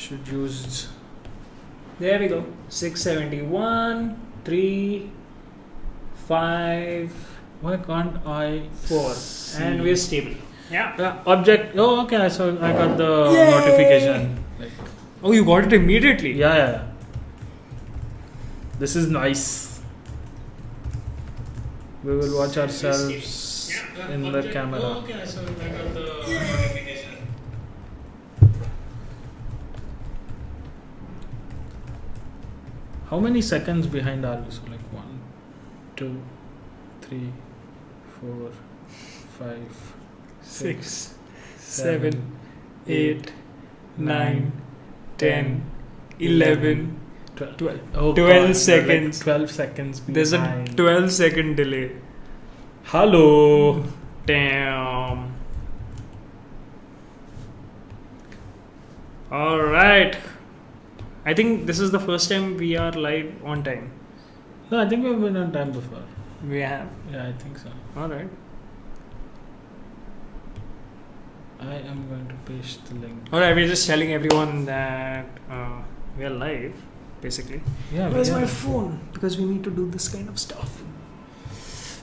should use. There we go. 671, 3, 5. Why can't I 4 see? And we're stable. Yeah. Object. Oh, okay. I got the notification. Like, oh, you got it immediately. Yeah. This is nice. We will watch ourselves in the camera. Oh, okay. So I got the notification. How many seconds behind are we? So like 1, 2, 3, 4, 5, 6, 7, 8, 9, 10, 11, 12. Oh, 12 God, seconds. Like 12 seconds behind. There's a 12-second delay. Hello. Damn. Alright. I think this is the first time we are live on time. No, I think we've been on time before. We have. Yeah, I think so. Alright. I am going to paste the link. Alright, we're just telling everyone that we are live, basically. Yeah. Where's my phone? Because we need to do this kind of stuff.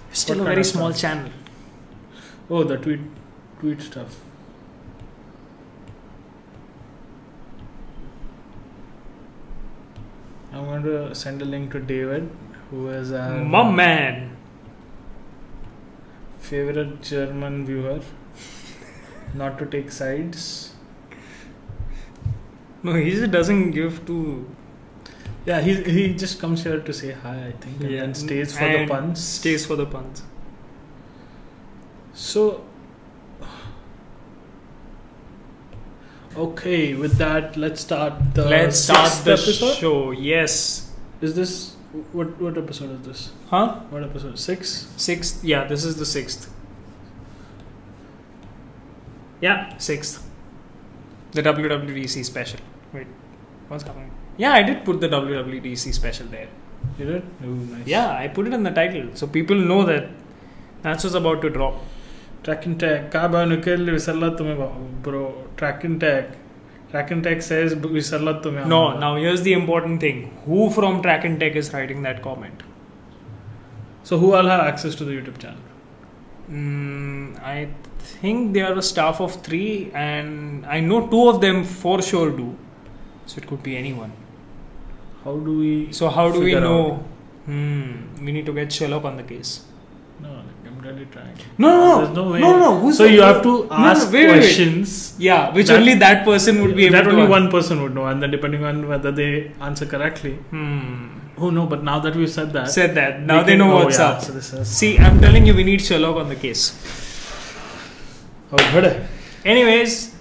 We're still What a kind very of small stuff? channel. Oh, the tweet stuff. I'm going to send a link to David, who is our My man. favorite German viewer. Not to take sides. No, he just doesn't give to. Yeah, he just comes here to say hi, I think, and then stays for the puns. Stays for the puns. So, okay, with that, let's start the episode. Show. Yes. Is this what episode is this? Huh? What episode? 6? 6th. Yeah, this is the 6th. Yeah, 6th. The WWDC special. Wait, what's happening? Yeah, I did put the WWDC special there. You did? Oh, nice. Yeah, I put it in the title so people know that that's what's about to drop. Track and tag. Bro, track and tag. Track and tag says No, now here's the important thing. Who from Track and Tech is writing that comment? So who all have access to the YouTube channel? I think they are a staff of 3 and I know 2 of them for sure do. So it could be anyone. How do we we know? We need to get Sherlock on the case. No, I'm really trying. No. There's no way. No. So you have to ask questions. Yeah, which only that person would be able to. That only one person would know, and then depending on whether they answer correctly. Oh no, but now that we've said that. Now they know what's up. So this is See, I'm telling you, we need Sherlock on the case. Oh, good. Anyways,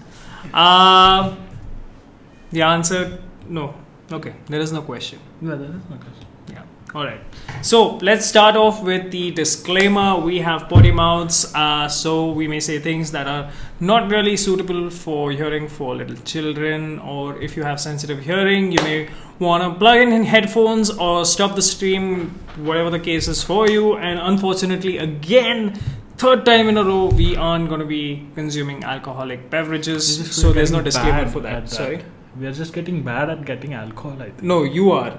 the answer, no. Okay, there is no question. No, there is no question. Yeah. Alright. So let's start off with the disclaimer. We have potty mouths, so we may say things that are not really suitable for hearing for little children, or if you have sensitive hearing, you may want to plug in headphones or stop the stream, whatever the case is for you. And unfortunately, again, 3rd time in a row, we aren't going to be consuming alcoholic beverages, so there's no disclaimer for that. Sorry? We are just getting bad at getting alcohol, I think. No, you are.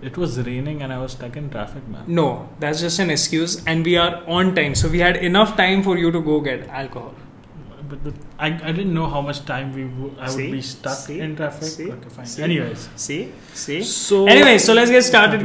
It was raining and I was stuck in traffic, man. No, that's just an excuse, and we are on time, so we had enough time for you to go get alcohol. But I didn't know how much time I would be stuck in traffic. Okay, fine. Anyways. See? So Let's get started.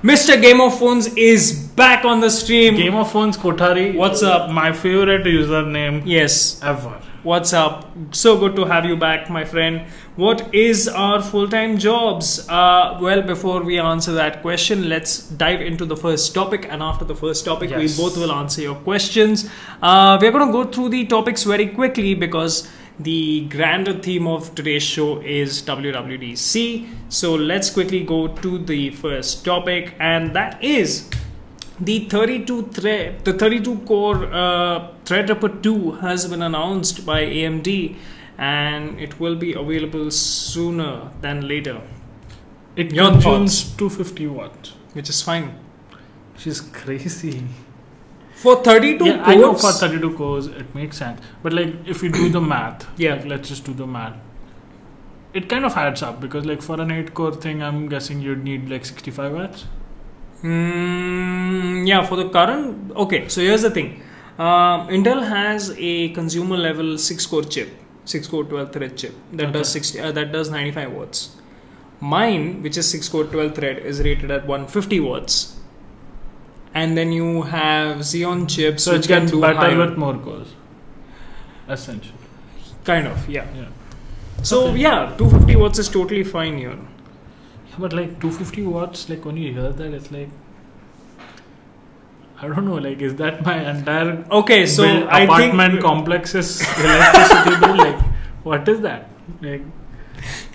Mr. Game of Phones is back on the stream. Game of Phones Kothari. What's up? My favorite username. Yes. Ever. What's up? So good to have you back, my friend. What is our full-time jobs? Well, before we answer that question, let's dive into the first topic. And after the first topic, we both will answer your questions. We're going to go through the topics very quickly because the grander theme of today's show is WWDC. So let's quickly go to the first topic, and that is the 32 core Threadripper 2 has been announced by AMD, and it will be available sooner than later. It consumes 250 watts, which is fine. Which is crazy. For 32 cores? I know for 32 cores it makes sense. But like if you do the math, let's just do the math. it kind of adds up because like for an 8-core thing, I'm guessing you'd need like 65 watts. Yeah, for the current. Okay, so here's the thing. Intel has a consumer level 6-core chip, 6-core 12-thread chip that does 95 watts. Mine, which is 6-core 12-thread, is rated at 150 watts. And then you have Xeon chips, so which it gets can do better higher. with more cores. Essentially. Kind of, yeah. So yeah, 250 watts is totally fine here. But like 250 watts, like when you hear that, it's like, I don't know, like is that my entire apartment complex's electricity bill? Like, what is that? Like,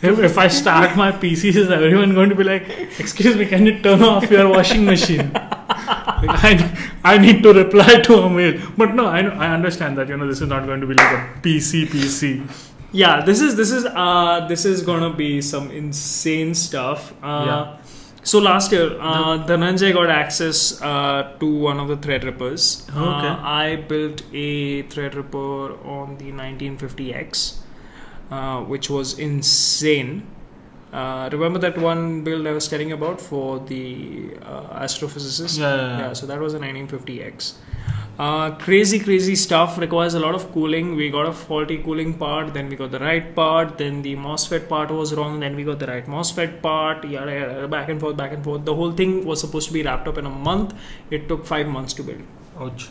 if I start my PC, is everyone going to be like, excuse me, can you turn off your washing machine? Like, I need to reply to a mail. But no, I understand that, this is not going to be like a PC. Yeah, this is gonna be some insane stuff. So last year, Dhananjay got access to one of the Threadrippers. I built a Threadripper on the 1950X, which was insane. Remember that one build I was telling about for the astrophysicist? Yeah, so that was a 1950X. Crazy stuff, requires a lot of cooling. We got a faulty cooling part, then we got the right part, then the MOSFET part was wrong, then we got the right MOSFET part, yada, back and forth. The whole thing was supposed to be wrapped up in a month. It took 5 months to build. Ouch.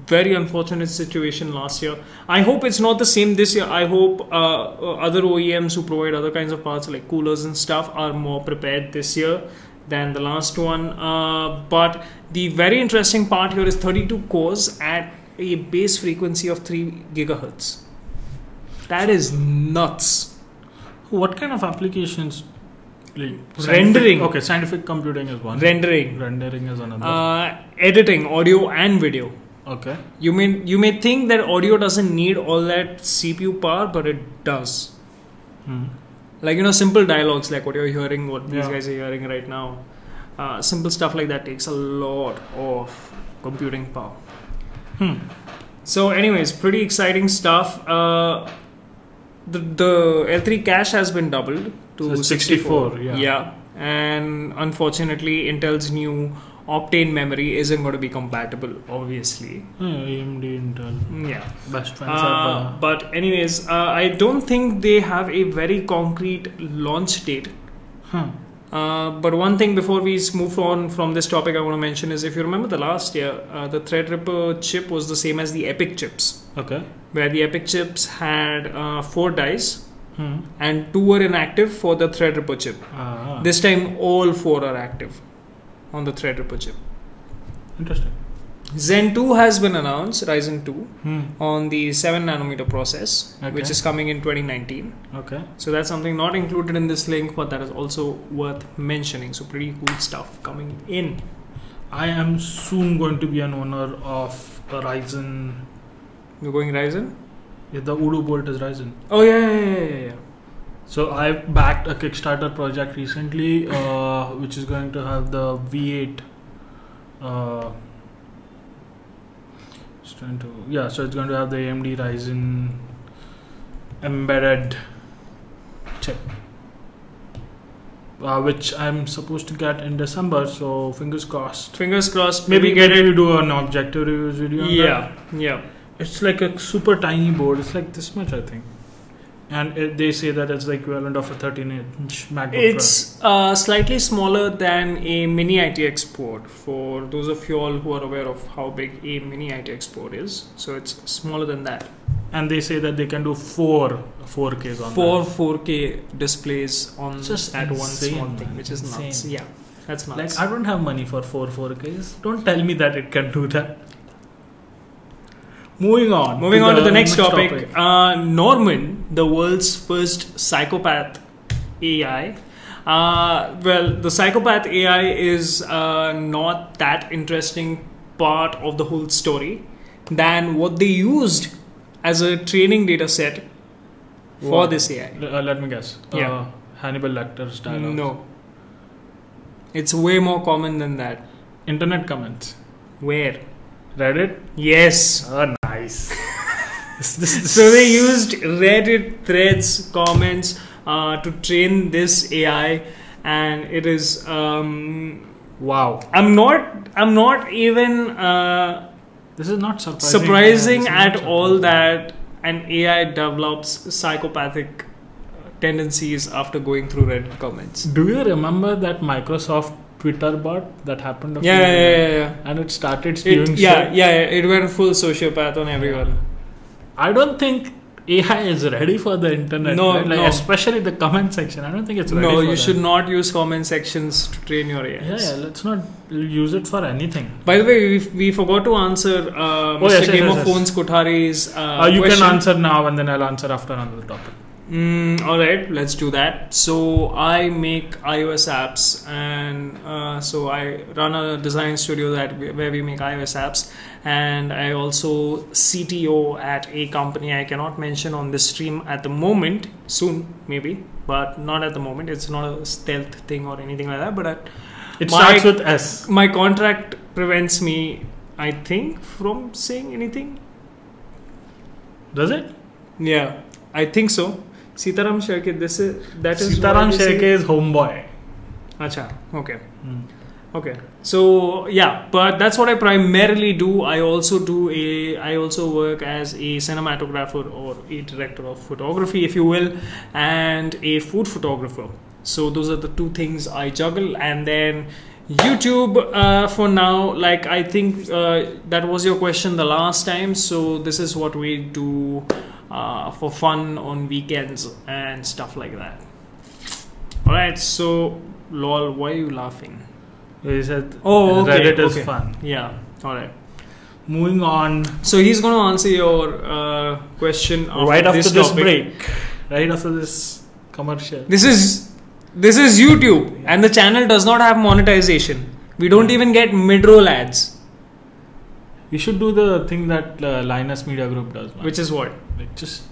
Very unfortunate situation last year. I hope it's not the same this year. I hope other OEMs who provide other kinds of parts like coolers and stuff are more prepared this year than the last one. But the very interesting part here is 32 cores at a base frequency of 3 gigahertz. That is nuts. What kind of applications? Like rendering. Scientific computing is one. Rendering is another. Editing, audio and video. Okay. You may think that audio doesn't need all that CPU power, but it does. Like, simple dialogues like what you're hearing, what these guys are hearing right now. Simple stuff like that takes a lot of computing power. So anyways, pretty exciting stuff. The L3 cache has been doubled to 64. Yeah. And unfortunately, Intel's new Optane memory isn't going to be compatible, obviously. AMD, Intel. Yeah. Best friends ever. But anyways, I don't think they have a very concrete launch date. But one thing before we move on from this topic I want to mention is, if you remember the last year, the Threadripper chip was the same as the EPIC chips. Okay. Where the EPIC chips had 4 dies and 2 were inactive for the Threadripper chip. This time all 4 are active on the Threadripper chip. Interesting. Zen 2 has been announced, Ryzen 2, on the 7 nanometer process, which is coming in 2019. Okay. So that's something not included in this link, but that is also worth mentioning. So pretty cool stuff coming in. I am soon going to be an owner of a Ryzen. You're going Ryzen? Yeah, the Udo bolt is Ryzen. Oh yeah. So I backed a Kickstarter project recently, which is going to have the V8. So it's going to have the AMD Ryzen embedded chip, which I'm supposed to get in December. So fingers crossed. Maybe we do an objective reviews video. Yeah. It's like a super tiny board. It's like this much, I think. And they say that it's the equivalent of a 13-inch MacBook It's slightly smaller than a mini ITX board, for those of you all who are aware of how big a mini ITX board is. So it's smaller than that. And they say that they can do 4 4Ks on 4K displays on just that insane, one small thing, man. which is Insane. nuts. Yeah, that's nuts. Like, I don't have money for 4Ks. Don't tell me that it can do that. Moving on to the next topic. Norman, the world's first psychopath AI. The psychopath AI is not that interesting part of the whole story than what they used as a training data set for this AI. Let me guess. Hannibal Lecter's dialogue. No. It's way more common than that. Internet comments. Where? Reddit? Yes. Oh, nice. So they used Reddit threads, comments to train this AI, and it is wow. I'm not even this is not surprising at all that an AI develops psychopathic tendencies after going through Reddit comments. Do you remember that Microsoft Twitter bot that happened? Yeah. And it started spewing shit. It went full sociopath on everyone. I don't think AI is ready for the internet. No, right? no. Especially the comment section. I don't think it's ready for No, you that. should not use comment sections to train your AIs. Yeah, let's not use it for anything. By the way, we forgot to answer Mr. Game of Phones Kothari's you question. can answer now and then I'll answer after another topic. Alright, let's do that. So I make iOS apps, and so I run a design studio where we make iOS apps, and I also CTO at a company I cannot mention on this stream at the moment. Soon maybe, but not at the moment. It's not a stealth thing or anything like that, but it starts with S. My contract prevents me, I think, from saying anything. Does it? Yeah, I think so. Sitaram Sherke, that is Sitaram Sherke is homeboy. Acha, okay. Okay. So yeah, but that's what I primarily do. I also work as a cinematographer or a director of photography, if you will, and a food photographer. So those are the two things I juggle, and then YouTube for now. Like I think that was your question the last time. So this is what we do for fun on weekends and stuff like that. All right. So lol, why are you laughing? He said, Reddit is fun. Yeah. All right. Moving on. So he's going to answer your question right after this break. Right after this commercial. This is YouTube, and the channel does not have monetization. We don't even get mid-roll ads. You should do the thing that Linus Media Group does. Man. Which is what? Like just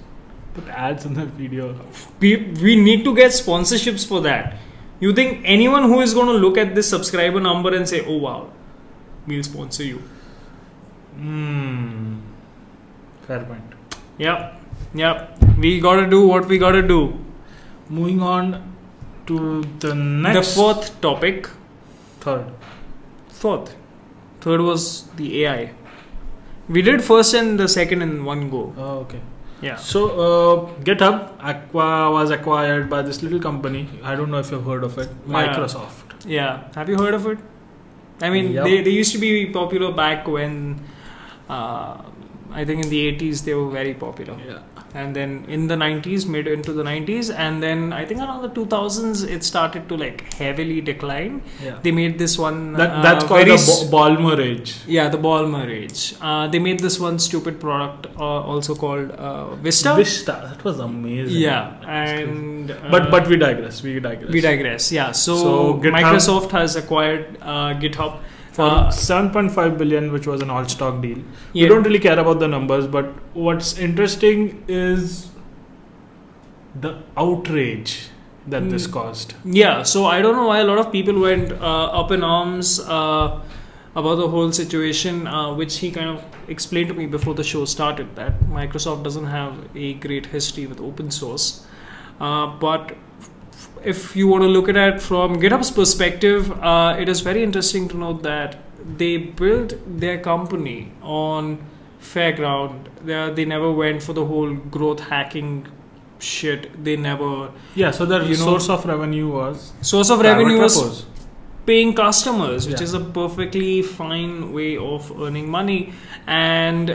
put ads in the video. We need to get sponsorships for that. You think anyone who is going to look at this subscriber number and say, oh wow, we'll sponsor you? Fair point. Yep. We gotta do what we gotta do. Moving on to the next. The fourth topic. Third was the AI. We did first and the second in one go. Oh, okay. Yeah. So GitHub was acquired by this little company. I don't know if you've heard of it. Microsoft. Yeah. Have you heard of it? I mean, yep. they used to be popular back when, I think in the 80s they were very popular. Yeah. And then in the 90s, mid into the 90s, and then I think around the 2000s it started to like heavily decline. Yeah. They made this one that's called the Ballmer age. Yeah, the Ballmer age. They made this one stupid product also called Vista. That was amazing. Yeah, and but we digress. Yeah. So Microsoft has acquired GitHub for 7.5 billion, which was an all-stock deal. Yeah. We don't really care about the numbers, but what's interesting is the outrage that this caused. Yeah, so I don't know why a lot of people went up in arms about the whole situation, which he kind of explained to me before the show started, that Microsoft doesn't have a great history with open source. But if you want to look at it from GitHub's perspective, it is very interesting to note that they built their company on fair ground. They never went for the whole growth hacking shit. They never... Yeah, so the source of revenue was paying customers, which is a perfectly fine way of earning money. And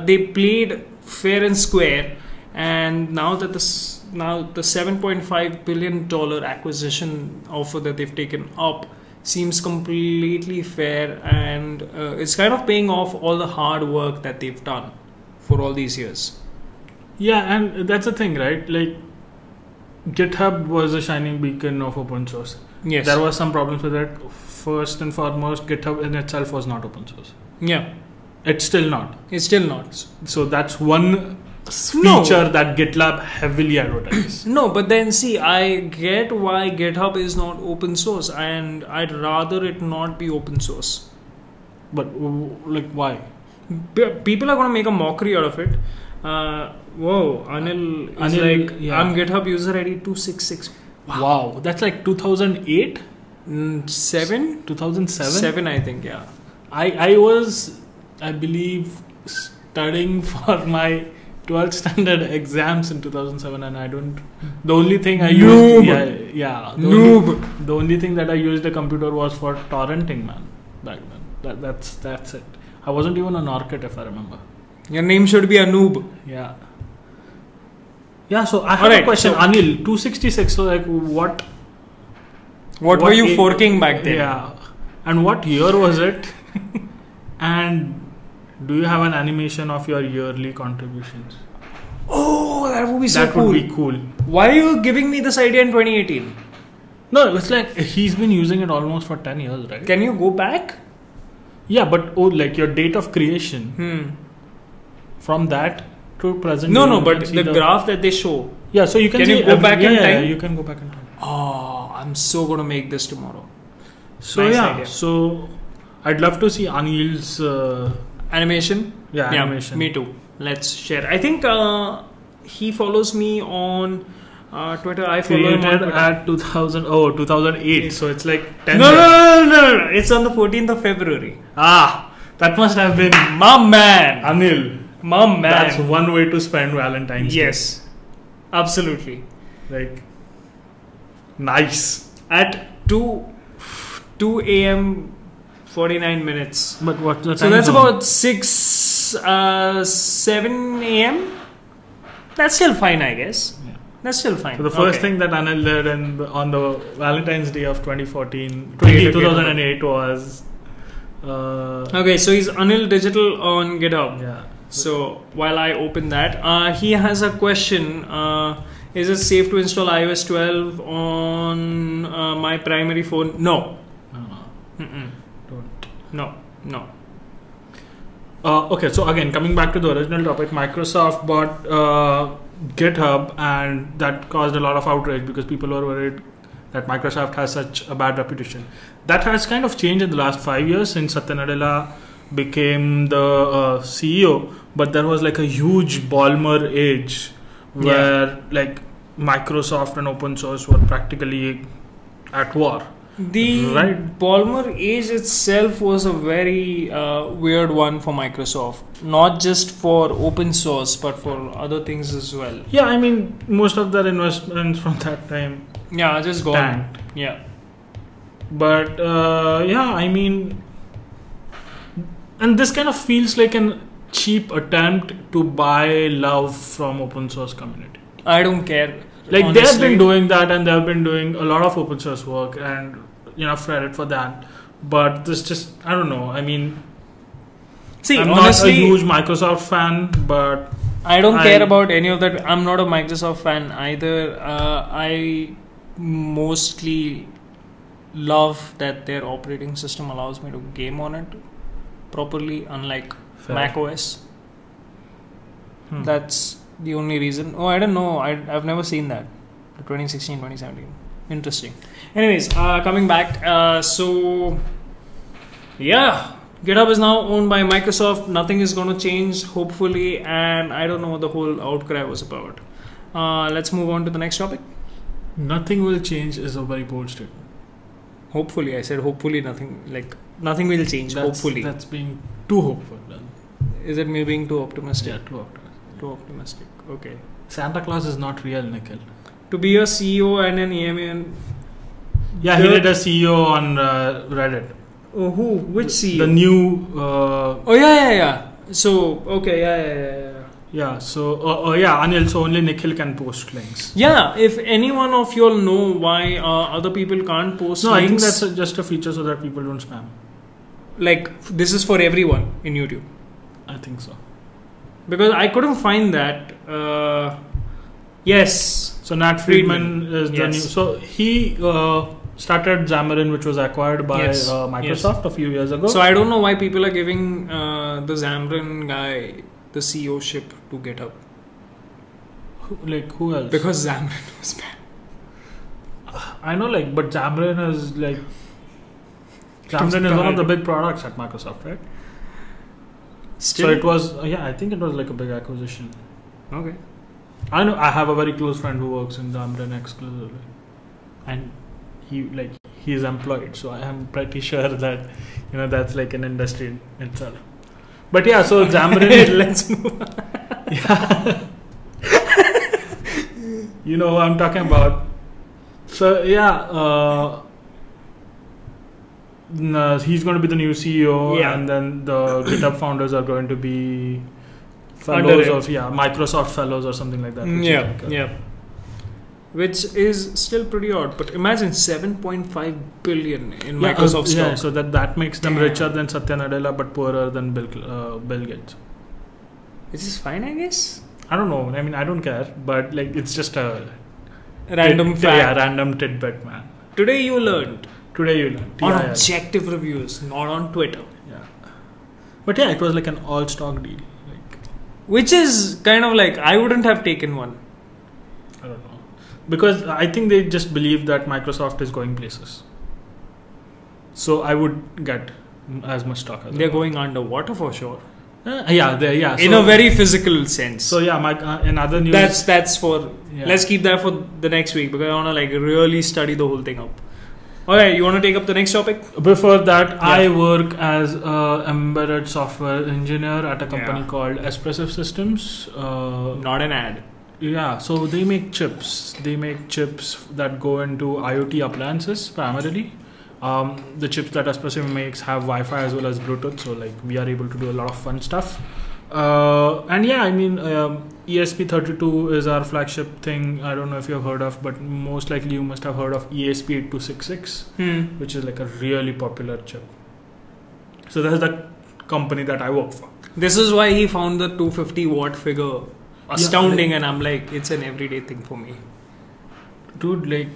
they played fair and square. And now that the $7.5 billion acquisition offer that they've taken up seems completely fair, and it's kind of paying off all the hard work that they've done for all these years. Yeah, and that's the thing, right? Like, GitHub was a shining beacon of open source. Yes. There was some problems with it. First and foremost, GitHub in itself was not open source. Yeah. It's still not. So that's one feature that GitLab heavily advertises. No, but then see, I get why GitHub is not open source, and I'd rather it not be open source. But like, why? People are going to make a mockery out of it. Whoa, Anil is Anil, like, yeah. I'm GitHub user ID 266. Wow, that's like 2008? 7? 2007? 7, I think, yeah. I was, I believe, studying for my 12th standard exams in 2007, and I don't. The only thing I Noob. used, yeah, the only thing that I used a computer was for torrenting, man. Back then, that's it. I wasn't even an orchid, if I remember. Your name should be a noob. Yeah. Yeah. So I have a question, Anil. 266. So like, what were you forking back then? Yeah. And what year was it? And do you have an animation of your yearly contributions? Oh, that would be so cool. That would be cool. Why are you giving me this idea in 2018? No, it's like he's been using it almost for 10 years, right? Can you go back? Yeah, but like your date of creation. From that to present. No, but the graph that they show. Yeah, so you can you go back in time? Yeah, you can go back in time. Oh, I'm so going to make this tomorrow. So nice yeah, idea. so I'd love to see Anil's animation. Yeah, animation. Me too. Let's share. I think he follows me on Twitter. I follow him on Twitter. At 2008. So it's like 10 No. It's on the 14th of February. That must have been my man. Anil. My man. That's one way to spend Valentine's Day. Yes. Absolutely. Like, nice. At 2 a.m. 49 minutes. But what's the time? So that's zone? about 7 a.m. That's still fine, I guess. Yeah. That's still fine. So the first thing that Anil did on the Valentine's Day of 2008 was... okay, so he's Anil Digital on GitHub. Yeah. So while I open that, he has a question. Is it safe to install iOS 12 on my primary phone? No. Don't. No. Okay, so again, coming back to the original topic, Microsoft bought GitHub, and that caused a lot of outrage because people were worried that Microsoft has such a bad reputation. That has kind of changed in the last 5 years since Satya Nadella became the CEO, but there was like a huge Ballmer age where like Microsoft and open source were practically at war. The Ballmer age itself was a very weird one for Microsoft, not just for open source but for other things as well. Yeah, I mean most of their investments from that time just gone. Tanked. Yeah. But I mean, and this kind of feels like a cheap attempt to buy love from open source community. I don't care. Like honestly. they have been doing that, and they have been doing a lot of open source work, and credit for that. But this just, I don't know. I mean, see, I'm honestly, not a huge Microsoft fan, but I don't care about any of that. I'm not a Microsoft fan either. I mostly love that their operating system allows me to game on it properly, unlike Mac OS. That's the only reason. I don't know. I've never seen that. 2016, 2017. Interesting. Anyways, coming back. GitHub is now owned by Microsoft. Nothing is going to change, hopefully. And I don't know what the whole outcry was about. Let's move on to the next topic. Nothing will change is a very bold statement. Hopefully, I said hopefully nothing will change. Hopefully. That's being too hopeful then. Is it me being too optimistic? Yeah, too optimistic. Too optimistic. Okay. Santa Claus is not real, Nikhil. To be a CEO and an EMA. Yeah, he did a CEO on Reddit. Oh, who? Which CEO? The new... yeah. So, okay, yeah. Yeah, so, Anil, so only Nikhil can post links. Yeah, if any one of you all know why other people can't post links... No, I think that's just a feature so that people don't spam. Like, this is for everyone in YouTube. I think so. Because I couldn't find that. Yes. So Nat Friedman is the new... So he started Xamarin, which was acquired by Microsoft a few years ago. So I don't know why people are giving the Xamarin guy the CEO-ship to GitHub. Who else? Because Xamarin was bad. I know, but Xamarin is Xamarin is one of the big products at Microsoft, right? Still? So it was, I think it was like a big acquisition. Okay. I know I have a very close friend who works in Xamarin exclusively, and he's employed. So I am pretty sure that that's like an industry in itself. But yeah, so Xamarin. Let's move on. Yeah. You know who I'm talking about. So yeah, he's going to be the new CEO, and then the GitHub founders are going to be fellows of Microsoft fellows or something like that. Which is still pretty odd, but imagine 7.5 billion in Microsoft stock. Yeah, so that makes them richer than Satya Nadella but poorer than Bill Gates. Which is fine, I guess. I don't know. I mean, I don't care, but like it's just a random fact. Yeah, random tidbit, man. Today you learned. On objective reviews, not on Twitter. Yeah. But yeah, it was like an all stock deal. Which is kind of like, I wouldn't have taken one. I don't know. Because I think they just believe that Microsoft is going places. So I would get as much stock as they're going underwater for sure. In a very physical sense. So yeah, in other news, that's for. Yeah. Let's keep that for the next week because I want to like really study the whole thing up. Alright, you want to take up the next topic? Before that, I work as an embedded software engineer at a company called Espressive Systems. Not an ad. Yeah, so they make chips. They make chips that go into IoT appliances primarily. The chips that Espressive makes have Wi-Fi as well as Bluetooth, so like we are able to do a lot of fun stuff. And yeah, I mean, ESP32 is our flagship thing. I don't know if you've heard of, but most likely you must have heard of ESP8266, which is like a really popular chip. So that's the company that I work for. This is why he found the 250 watt figure astounding, and I'm like, it's an everyday thing for me. Dude, like,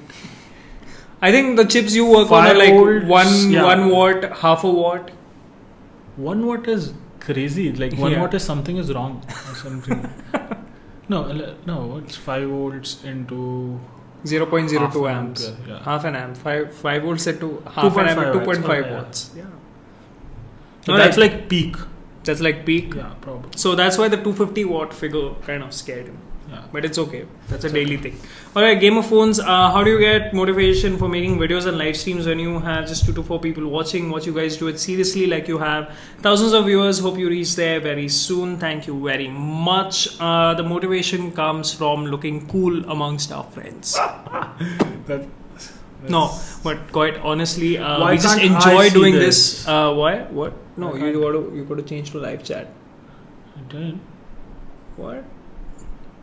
I think the chips you work on are like 1 watt, half a watt. 1 watt is crazy. Like 1 watt is something is wrong or something. No, it's 5 volts into 0.02 amps. Half an amp. 5 volts set to half an amp, 2.5 watts. Yeah. So that's like peak. That's like peak. Yeah, probably. So that's why the 250 watt figure kind of scared him. Yeah. But it's okay. That's a daily thing. Alright, Game of Phones. How do you get motivation for making videos and live streams when you have just 2 to 4 people watching? What you guys do it seriously, like you have thousands of viewers. Hope you reach there very soon. Thank you very much. The motivation comes from looking cool amongst our friends. No, but quite honestly, we just enjoy doing this. Why? What? No, you got to change to live chat. I did. What?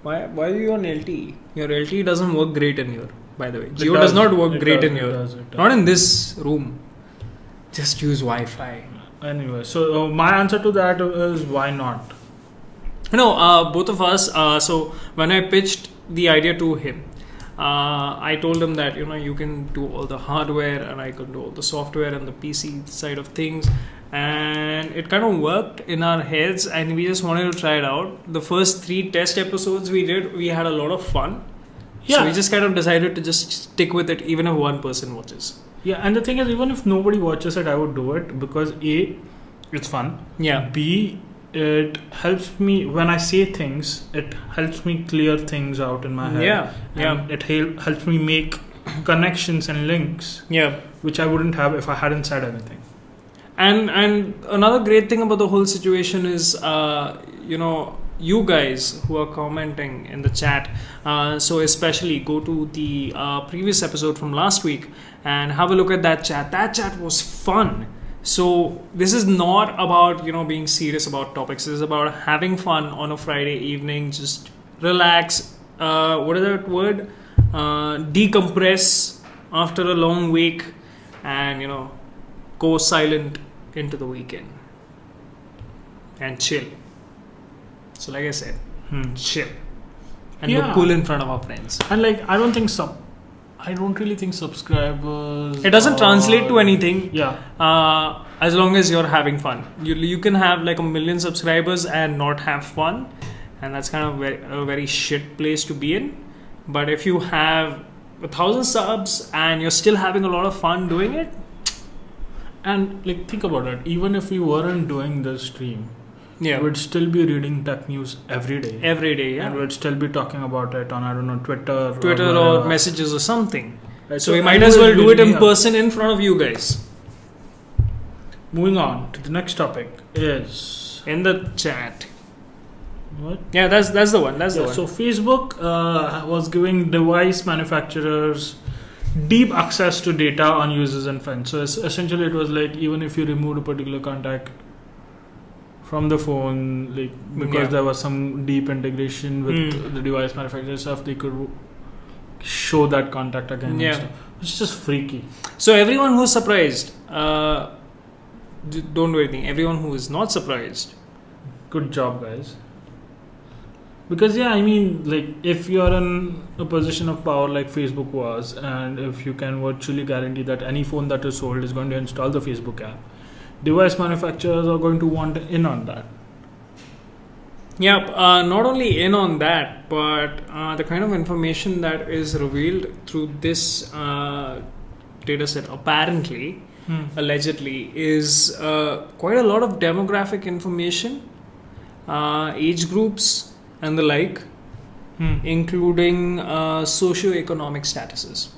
Why are you on LTE? Your LTE doesn't work great in here, by the way. Jio does not work great in here. Not in this room. Just use Wi-Fi. Anyway, so my answer to that is why not? No, both of us. So when I pitched the idea to him, I told him that you can do all the hardware and I can do all the software and the PC side of things. And it kind of worked in our heads and we just wanted to try it out. The first 3 test episodes we did, we had a lot of fun. Yeah. So we just kind of decided to just stick with it even if one person watches. Yeah, and the thing is, even if nobody watches it, I would do it because A, it's fun. Yeah. B, it helps me when I say things, it helps me clear things out in my head. Yeah. It helps me make connections and links. Yeah. Which I wouldn't have if I hadn't said anything. And another great thing about the whole situation is, you guys who are commenting in the chat, so especially go to the previous episode from last week and have a look at that chat. That chat was fun. So this is not about, being serious about topics. This is about having fun on a Friday evening, just relax. What is that word? Decompress after a long week and, go silent into the weekend and chill. So like I said, chill and look cool in front of our friends. And I don't really think subscribers. It doesn't translate to anything. Yeah. As long as you're having fun, you can have like 1 million subscribers and not have fun, and that's kind of a very shit place to be in. But if you have 1,000 subs and you're still having a lot of fun doing it. And think about it, even if we weren't doing this stream, would still be reading tech news every day. Every day, yeah. And would still be talking about it on, I don't know, Twitter or messages or something. Right. So we might as well do it in person in front of you guys. Moving on to the next topic is... In the chat. What? Yeah, that's the one. That's the one. So Facebook was giving device manufacturers deep access to data on users and friends. So essentially it was like, even if you removed a particular contact from the phone, like because there was some deep integration with the device manufacturer stuff, they could show that contact again and stuff. It's just freaky. So everyone who's surprised, don't do anything. Everyone who is not surprised, good job, guys. Because I mean, like, if you're in a position of power like Facebook was, and if you can virtually guarantee that any phone that is sold is going to install the Facebook app, device manufacturers are going to want in on that. Not only in on that, but the kind of information that is revealed through this data set apparently, allegedly, is quite a lot of demographic information, age groups and the like, including socio-economic statuses.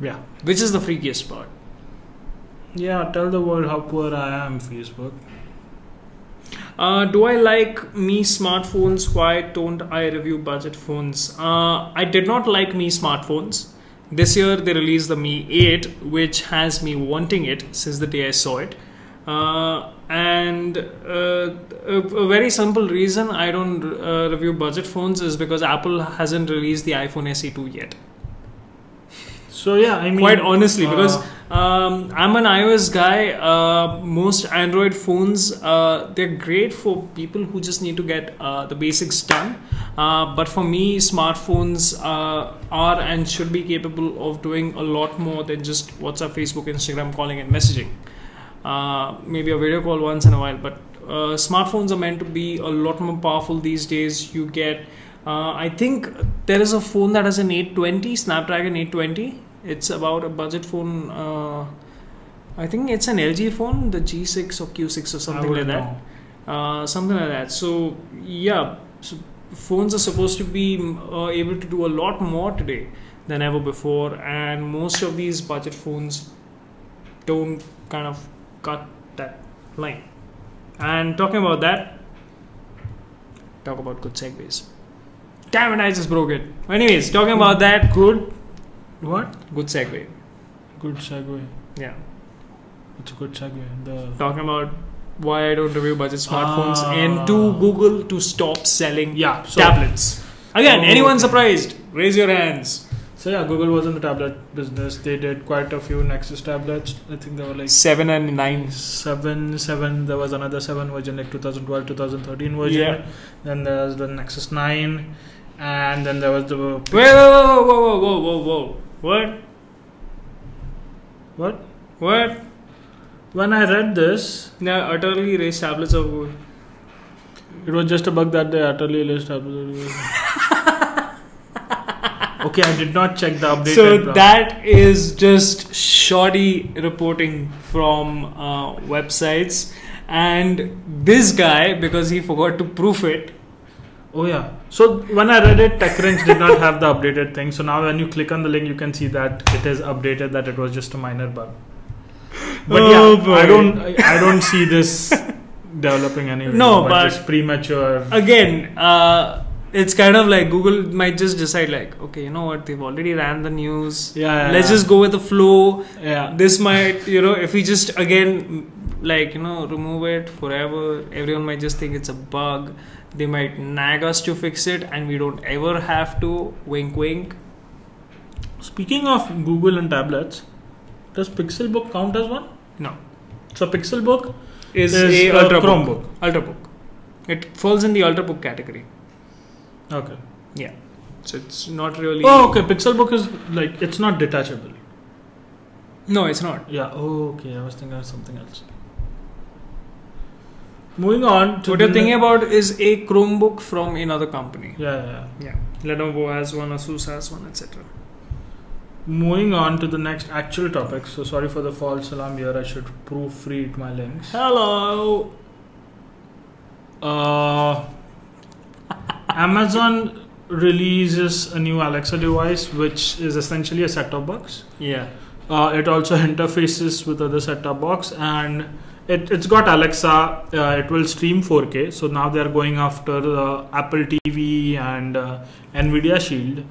Yeah. Which is the freakiest part. Yeah, tell the world how poor I am, Facebook. Do I like Mi smartphones? Why don't I review budget phones? I did not like Mi smartphones. This year they released the Mi 8, which has me wanting it since the day I saw it. And a very simple reason I don't review budget phones is because Apple hasn't released the iPhone SE2 yet. So I mean, quite honestly, because I'm an iOS guy. Most Android phones, they're great for people who just need to get the basics done. But for me, smartphones are and should be capable of doing a lot more than just WhatsApp, Facebook, Instagram, calling and messaging. Maybe a video call once in a while, but smartphones are meant to be a lot more powerful these days. You get, I think there is a phone that has an 820, Snapdragon 820. It's about a budget phone. I think it's an LG phone, the G6 or Q6 or something like that. Something like that. So so phones are supposed to be able to do a lot more today than ever before, and most of these budget phones don't kind of cut that line. And talking about that, talk about good segues. Damn it, I just broke it. Anyways, talking about that, good segue. Good segue. Yeah, it's a good segue. Talking about why I don't review budget smartphones and to Google to stop selling tablets. Again, anyone surprised? Raise your hands. So Google was in the tablet business. They did quite a few Nexus tablets. I think there were like 7 and 9. 7. There was another 7 version, like 2012, 2013 version. Yeah. Then there was the Nexus 9, and then there was the. Whoa! What? When I read this, utterly erased tablets of Google. It was just a bug that they utterly erased tablets of Google. Okay, I did not check the update. So that is just shoddy reporting from websites, and this guy, because he forgot to proof it. Oh yeah. So when I read it, TechCrunch did not have the updated thing. So now when you click on the link, you can see that it is updated. That it was just a minor bug. But I don't see this developing anyway. No, but it's premature. Again, it's kind of like Google might just decide like, okay, you know what, they've already ran the news. Let's just go with the flow. Yeah. This might, if we just again remove it forever, everyone might just think it's a bug. They might nag us to fix it, and we don't ever have to. Wink, wink. Speaking of Google and tablets, does Pixelbook count as one? No. So Pixelbook is a Chromebook. Ultrabook. It falls in the Ultrabook category. Okay. Yeah. So it's not really. Oh, okay. Pixelbook is like, it's not detachable. No, it's not. Yeah. Oh, okay. I was thinking of something else. Moving on to what you're thinking about is a Chromebook from another company. Yeah. Lenovo has one, Asus has one, etc. moving on to the next actual topic. So sorry for the false alarm here. I should proofread my links. Hello. Amazon releases a new Alexa device, which is essentially a set-top box. Yeah. It also interfaces with other set-top box, and it's got Alexa. It will stream 4K. So now they are going after Apple TV and NVIDIA Shield.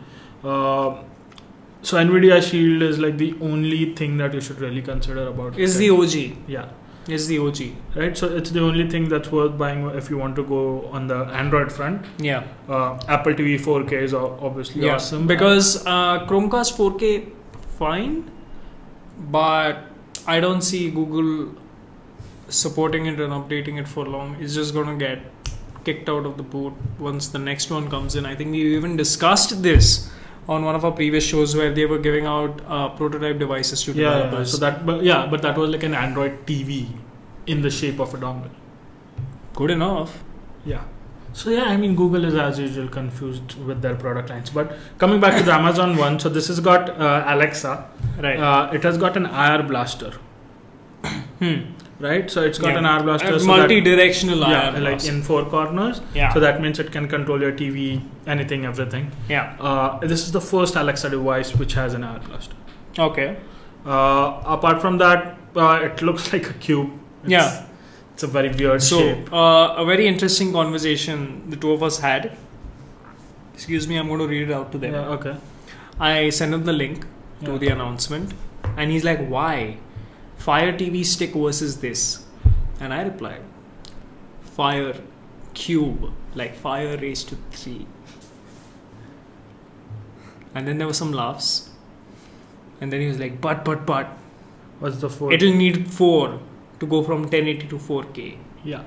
So NVIDIA Shield is like the only thing that you should really consider about. Is the OG. Yeah. Is the OG. Right, so it's the only thing that's worth buying if you want to go on the Android front. Yeah. Apple TV 4K is obviously awesome. Because Chromecast 4K, fine, but I don't see Google supporting it and updating it for long. It's just going to get kicked out of the boot once the next one comes in. I think we even discussed this on one of our previous shows where they were giving out prototype devices to developers. Yeah, so but that was like an Android TV in the shape of a dongle. Good enough. Yeah. So yeah, I mean, Google is as usual confused with their product lines. But coming back to the Amazon one, so this has got Alexa. Right. It has got an IR blaster. Right, so it's got an IR blaster, so multi-directional IR like blaster. in 4 corners. Yeah. So that means it can control your TV, anything, everything. Yeah. This is the first Alexa device which has an IR blaster. Okay. Apart from that, it looks like a cube. It's a very weird shape. A very interesting conversation the two of us had. Excuse me, I'm going to read it out to them. Yeah, okay. I sent him the link to the announcement, and he's like, "Why? Fire TV stick versus this?" And I replied, "Fire cube, like fire raised to 3." And then there were some laughs, and then he was like, but What's the 4? it'll need 4 to go from 1080 to 4K. Yeah.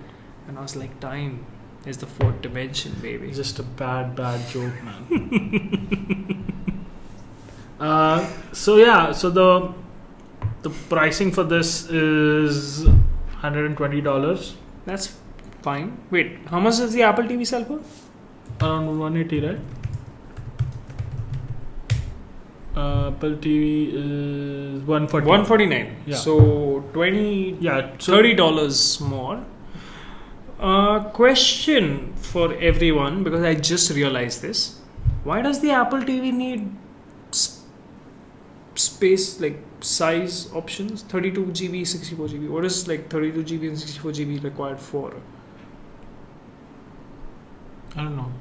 And I was like, time is the 4th dimension, baby. It's just a bad joke, man. So the pricing for this is $120. That's fine. Wait, how much does the Apple TV sell for? Around 180, right? Apple TV is 140. 149. Yeah. So $30 more. Question for everyone, because I just realized this. Why does the Apple TV need space, like size options? 32 GB, 64 GB. What is like 32 GB and 64 GB required for? I don't know.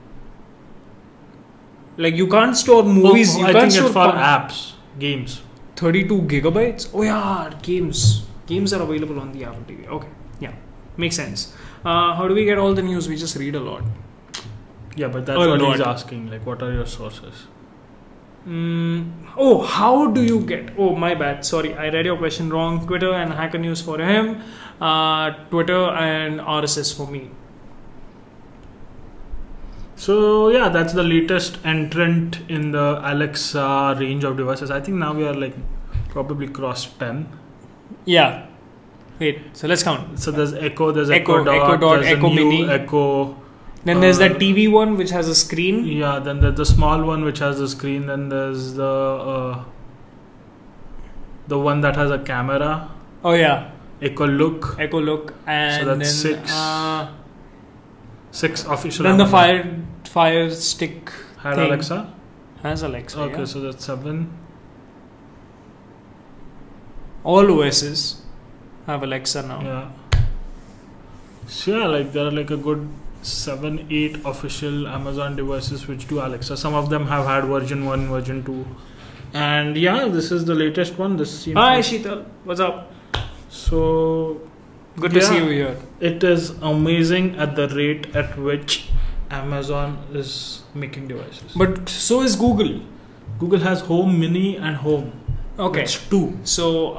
Like you can't store movies. I think it's for apps, games. 32 gigabytes? Oh yeah, games. Games are available on the Apple TV. Okay, yeah, makes sense. How do we get all the news? We just read a lot. Yeah, but that's what he's asking. Like, what are your sources? Oh, how do you get? Oh, my bad. Sorry, I read your question wrong. Twitter and Hacker News for him. Twitter and RSS for me. So yeah, that's the latest entrant in the Alexa range of devices. I think now we are like probably crossed 10. Yeah. Wait, so let's count. So there's Echo, there's Echo Dot, Dot, there's Echo a new Mini. Echo. Then there's that TV one which has a screen. Yeah, then there's the small one which has a screen. Then there's the one that has a camera. Oh yeah. Echo Look. And so that's then 6 official. Then Amazon. The Fire Stick had thing. Alexa. Has Alexa. Okay, yeah. so that's 7. All OSs have Alexa now. Yeah. So yeah, like there are like a good 7-8 official Amazon devices which do Alexa. Some of them have had version 1, version 2. And yeah, this is the latest one. This seems Hi Sheetal, what's up? So good to see you here. It is amazing at the rate at which Amazon is making devices. But so is Google. Google has Home Mini and Home. Okay. It's 2. So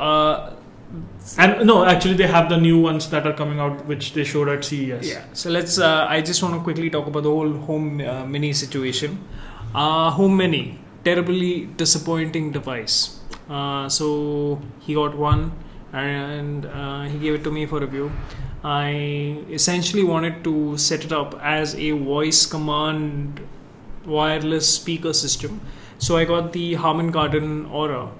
and no, actually they have the new ones that are coming out which they showed at CES. Yeah. So let's I just want to quickly talk about the whole Home Mini situation. Home Mini, terribly disappointing device. So he got one and he gave it to me for review. I essentially wanted to set it up as a voice command wireless speaker system. So I got the Harman Kardon Aura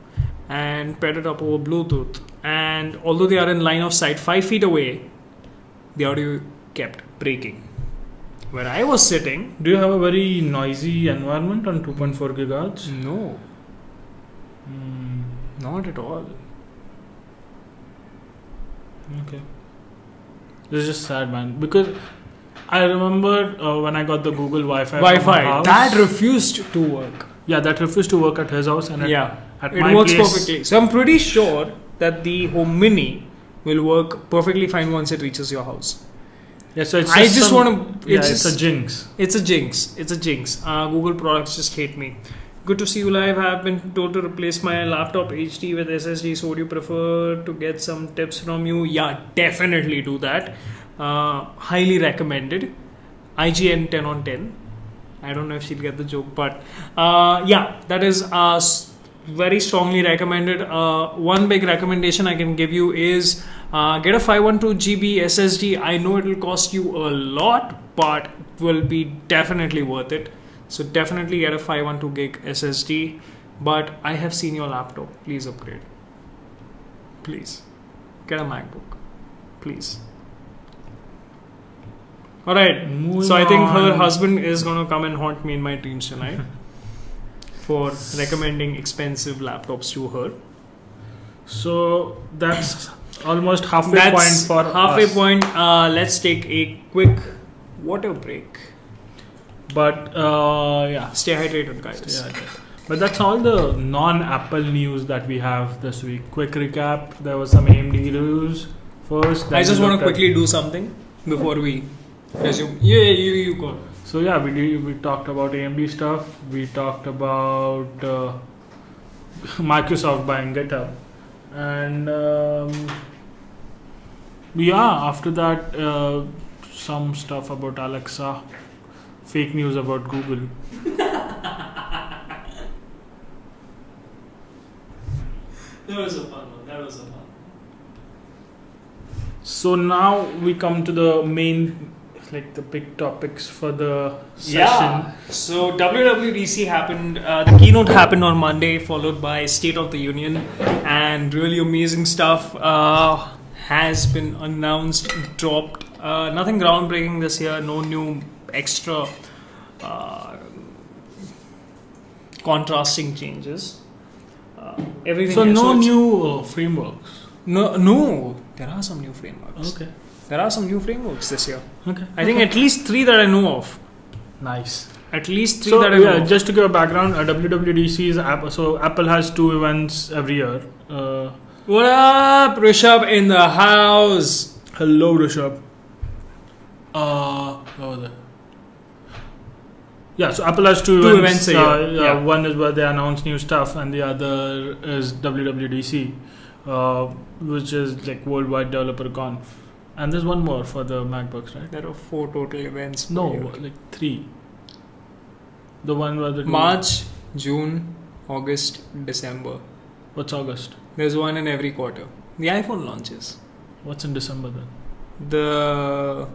and paired it up over Bluetooth. And although they are in line of sight 5 feet away, the audio kept breaking. Where I was sitting... Do you have a very noisy environment on 2.4 gigahertz? No. Not at all. Okay. This is just sad, man. Because I remember when I got the Google Wi-Fi. That refused to work. Yeah, that refused to work at his house. And it my works place, perfectly. So I'm pretty sure that the Home Mini will work perfectly fine once it reaches your house. Yeah, so it's it's a jinx. It's a jinx. Google products just hate me. Good to see you live. I have been told to replace my laptop HD with SSD. So would you prefer to get some tips from you? Yeah, definitely do that. Highly recommended. IGN 10 on 10. I don't know if she'll get the joke, but that is very strongly recommended. One big recommendation I can give you is get a 512 GB SSD. I know it will cost you a lot, but it will be definitely worth it. So definitely get a 512 gig SSD. But I have seen your laptop. Please upgrade. Please get a MacBook. Please. Alright. So I think her husband is going to come and haunt me in my dreams tonight for recommending expensive laptops to her. So that's almost halfway point for us. Point. Let's take a quick water break. But stay hydrated, guys. But that's all the non-Apple news that we have this week. Quick recap. There was some AMD news first. I just want to quickly do something before we resume. You go. So we talked about AMD stuff. We talked about Microsoft buying GitHub, and after that some stuff about Alexa, fake news about Google. That was a fun one. So now we come to the main, the big topics for the session. So WWDC happened, the keynote happened on Monday, followed by State of the Union, and really amazing stuff has been announced, dropped. Nothing groundbreaking this year, no new extra contrasting changes. Everything. So no new frameworks. No, there are some new frameworks. Okay. There are some new frameworks this year. Okay. I think at least 3 that I know of. Nice. At least 3 that I know of. Just to give a background, WWDC is so Apple has 2 events every year. What up, Rishabh in the house? Hello, Rishabh. What was it? Yeah, so Apple has 2 events a year. One is where they announce new stuff, and the other is WWDC, which is like Worldwide Developer Conf. And there's one more for the MacBooks, right? There are 4 total events. No, 3. The one where the March, June, August, December. What's August? There's one in every quarter. The iPhone launches. What's in December then? The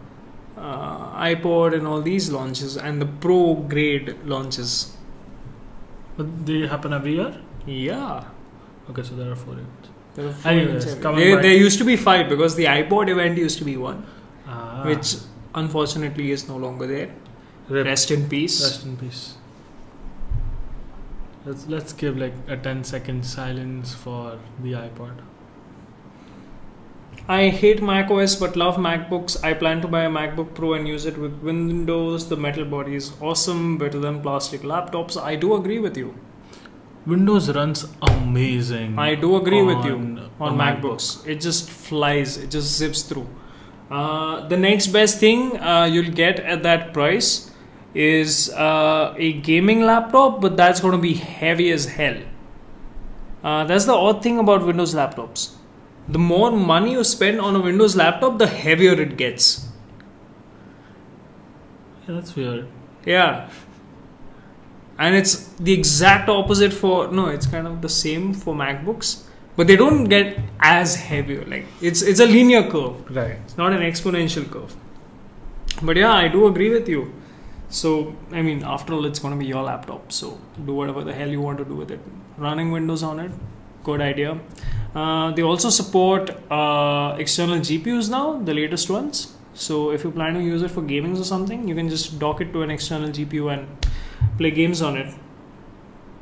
iPod and all these launches, and the Pro grade launches. But they happen every year? Yeah. Okay, so there are 4 events. Anyways, there used to be 5 because the iPod event used to be 1, which unfortunately is no longer there. Rest in peace. Rest in peace. Let's give a 10-second silence for the iPod. I hate macOS but love MacBooks. I plan to buy a MacBook Pro and use it with Windows. The metal body is awesome, better than plastic laptops. I do agree with you. Windows runs amazing. I do agree with you on MacBooks. It just flies. It just zips through. The next best thing you'll get at that price is a gaming laptop, but that's going to be heavy as hell. That's the odd thing about Windows laptops. The more money you spend on a Windows laptop, the heavier it gets. Yeah, that's weird. Yeah. And it's the exact opposite it's kind of the same for MacBooks, but they don't get as heavy. It's a linear curve. Right. It's not an exponential curve. But yeah, I do agree with you. So, I mean, after all, it's going to be your laptop. So, do whatever the hell you want to do with it. Running Windows on it, good idea. They also support external GPUs now, the latest ones. So, if you plan to use it for gaming or something, you can just dock it to an external GPU and play games on it.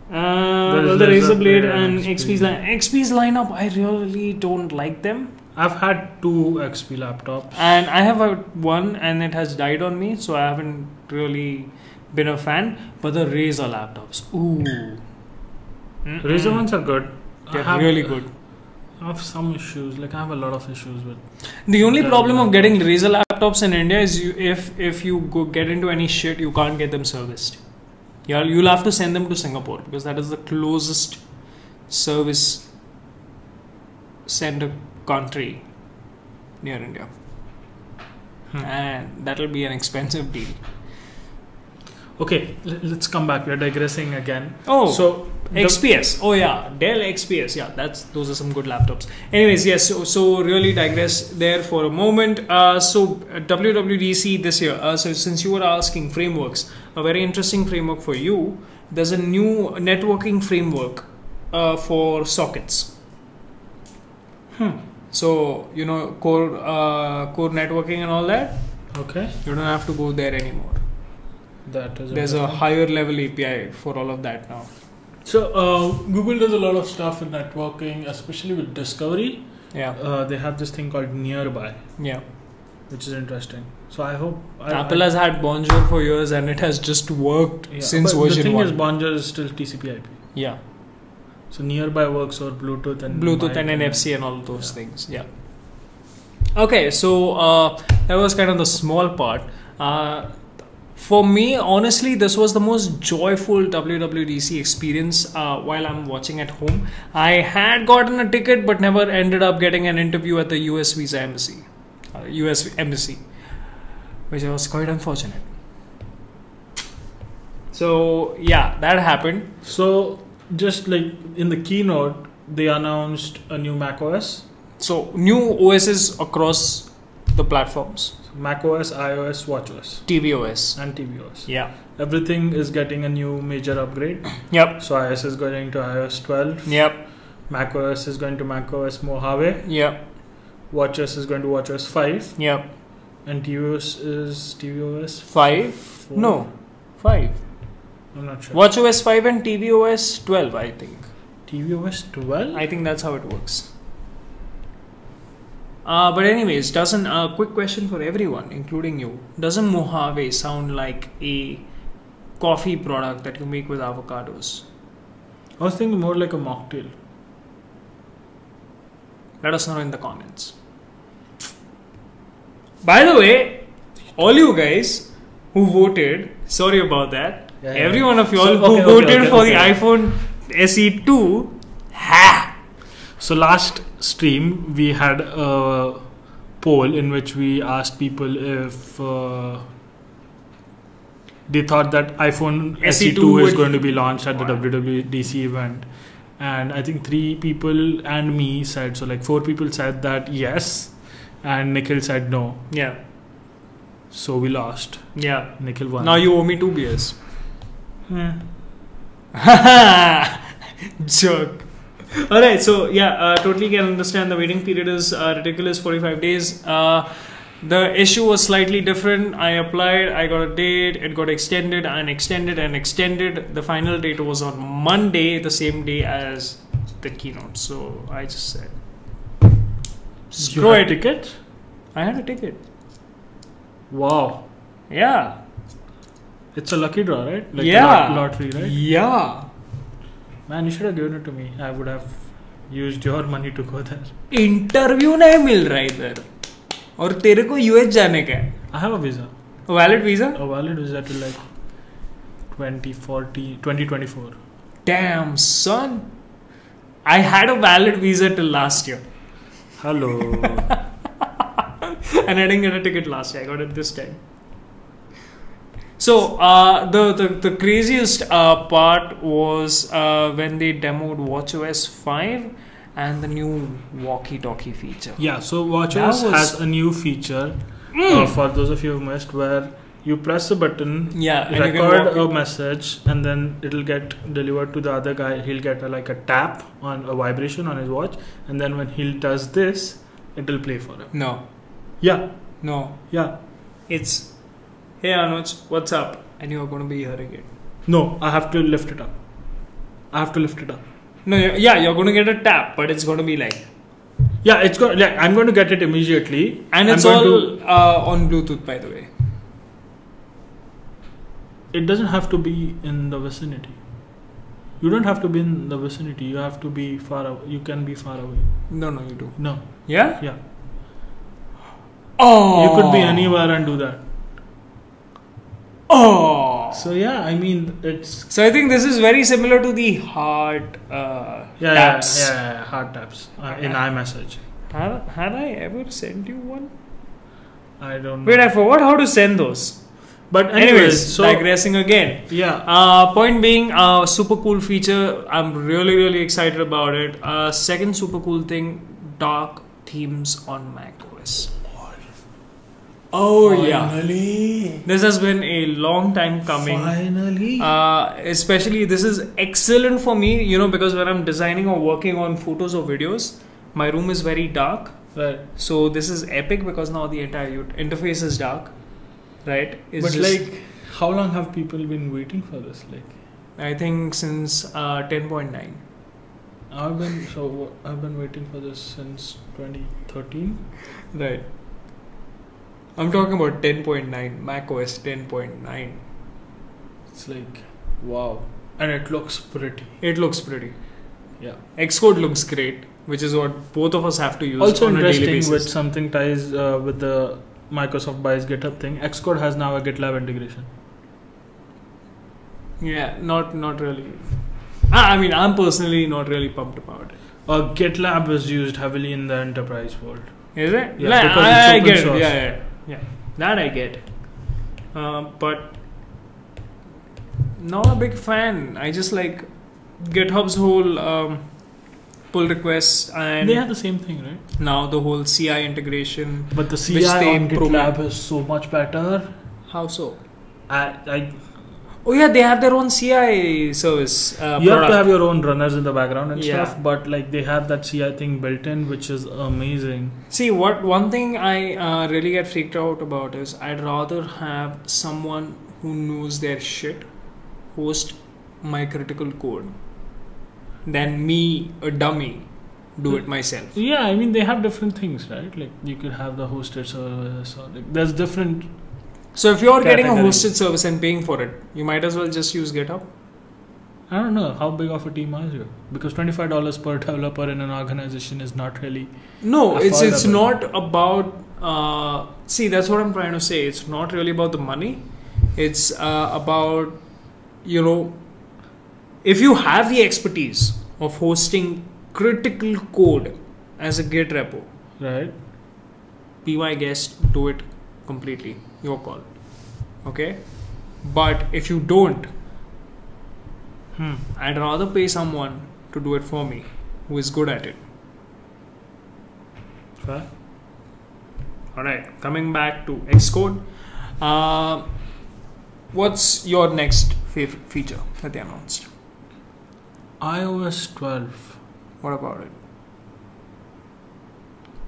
The Razer Blade and XP's lineup, I really don't like them. I've had 2 XP laptops. And I have one and it has died on me, so I haven't really been a fan. But the Razer laptops, ooh. Razer ones are good. They're really good. I have some issues, like I have a lot of issues with. The only problem of getting Razer laptops in India is if you get into any shit, you can't get them serviced. You'll have to send them to Singapore because that is the closest service center country near India. And that'll be an expensive deal. Okay, let's come back. We're digressing again. Oh, so XPS. Oh yeah, Dell XPS. Yeah, those are some good laptops. Anyways, yes. So really digress there for a moment. So WWDC this year. So since you were asking frameworks, a very interesting framework for you. There's a new networking framework for sockets. So core networking and all that. Okay. You don't have to go there anymore. There's a higher level API for all of that now. So Google does a lot of stuff in networking, especially with discovery. Yeah. They have this thing called Nearby. Yeah. Which is interesting. So I hope Apple has had Bonjour for years and it has just worked since version 1. The thing is, Bonjour is still TCP/IP. Yeah. So Nearby works over Bluetooth and NFC and all those things. Yeah. Okay, so that was kind of the small part. For me, honestly, this was the most joyful WWDC experience while I'm watching at home. I had gotten a ticket but never ended up getting an interview at the US Embassy, which was quite unfortunate. So, yeah, that happened. So, just like in the keynote, they announced a new Mac OS. So, new OSs across the platforms. macOS, iOS, watchOS, tvOS and tvOS. Yeah. Everything is getting a new major upgrade. Yep. So iOS is going to iOS 12. Yep. macOS is going to macOS Mojave. Yep. watchOS is going to watchOS 5. Yep. And tvOS is tvOS 5? 4? No. 5. I'm not sure. watchOS 5 and tvOS 12, I think. tvOS 12? I think that's how it works. But anyways, quick question for everyone, including you. Doesn't Mojave sound like a coffee product that you make with avocados? I was thinking more like a mocktail. Let us know in the comments. By the way, all you guys who voted, sorry about that. Yeah. Every one of you all who voted for the iPhone SE2, So last stream we had a poll in which we asked people if they thought that iPhone SE2 is going to be launched at the WWDC event, and I think 3 people and me said, so like 4 people said that yes, and Nikhil said no. Yeah. So we lost. Yeah. Nikhil won. Now you owe me 2 beers. Joke. Alright, so yeah, totally can understand the waiting period is ridiculous, 45 days. The issue was slightly different. I applied, I got a date, it got extended and extended and extended. The final date was on Monday, the same day as the keynote. So I just said, you had a ticket? I had a ticket. Wow. Yeah. It's a lucky draw, right? Like lottery, right? Yeah. Man, you should have given it to me. I would have used your money to go there. Interview नहीं मिल रहा इधर और तेरे को US जाने का है. I have a visa. A valid visa? A valid visa till like 2024. Damn, son. I had a valid visa till last year. Hello. And I didn't get a ticket last year. I got it this time. So the craziest part was when they demoed watchOS 5 and the new walkie-talkie feature. Yeah, so watchOS has a new feature for those of you who missed, where You press a button, Yeah, and you can record walk a message, and then it'll get delivered to the other guy. He'll get like a tap on a vibration on his watch, and then when he does this, it'll play for him. No. Yeah, No. yeah. It's, hey Anuj, what's up? And you're going to be hearing it. No, I have to lift it up. I have to lift it up. No, yeah, you're going to get a tap, but it's going to be like... Yeah, it's going. Yeah, I'm going to get it immediately, And it's all on Bluetooth, by the way. It doesn't have to be in the vicinity. You don't have to be in the vicinity. You have to be far away. You can be far away. No, you do. No. Yeah? Yeah. Oh! You could be anywhere and do that. Oh! So yeah, I mean, it's So I think this is very similar to the hard taps. Yeah, hard taps in iMessage. Had I ever sent you one? I don't know. Wait, I forgot how to send those. But Anyways, so digressing again. yeah, Point being, super cool feature. I'm really excited about it. Second super cool thing, dark themes on macOS. Oh finally. This has been a long time coming. Finally. Especially this is excellent for me, because when I'm designing or working on photos or videos, my room is very dark. Right. So this is epic because now the entire interface is dark. Right? But like, how long have people been waiting for this? Like, I think since 10.9. I've been waiting for this since 2013. Right. I'm talking about 10.9, macOS 10.9. It's like, wow. And it looks pretty. It looks pretty. Yeah. Xcode looks great, which is what both of us have to use Also on a daily interesting, basis. with something ties with the Microsoft buys GitHub thing. Xcode has now a GitLab integration. Yeah, not really. I mean, I'm personally not really pumped about it. GitLab is used heavily in the enterprise world. Is it? Yeah, Like, because I it's open get source. it. Yeah. That I get. But not a big fan. I just like GitHub's whole pull requests, and They have the same thing, right? now the whole CI integration. But the CI Which they on promote. GitLab is so much better. How so? I Oh yeah, they have their own CI service. you have product. to have your own runners in the background and Yeah. stuff, but like they have that CI thing built in, which is amazing. See, one thing I really get freaked out about is I'd rather have someone who knows their shit host my critical code than me, a dummy, do it myself. Yeah, I mean they have different things, right? Like you could have the hosted service, or like, there's different. So if you're getting a Categories. hosted service and paying for it, you might as well just use GitHub. I don't know how big of a team are you, because $25 per developer in an organization is not really. No, it's affordable. not about. See, that's what I'm trying to say. It's not really about the money. It's about, if you have the expertise of hosting critical code as a Git repo, Right. be my guest, do it completely. Your call. Okay? But if you don't, I'd rather pay someone to do it for me who is good at it. Fair. Alright, coming back to Xcode. What's your next favorite feature that they announced? iOS 12. What about it?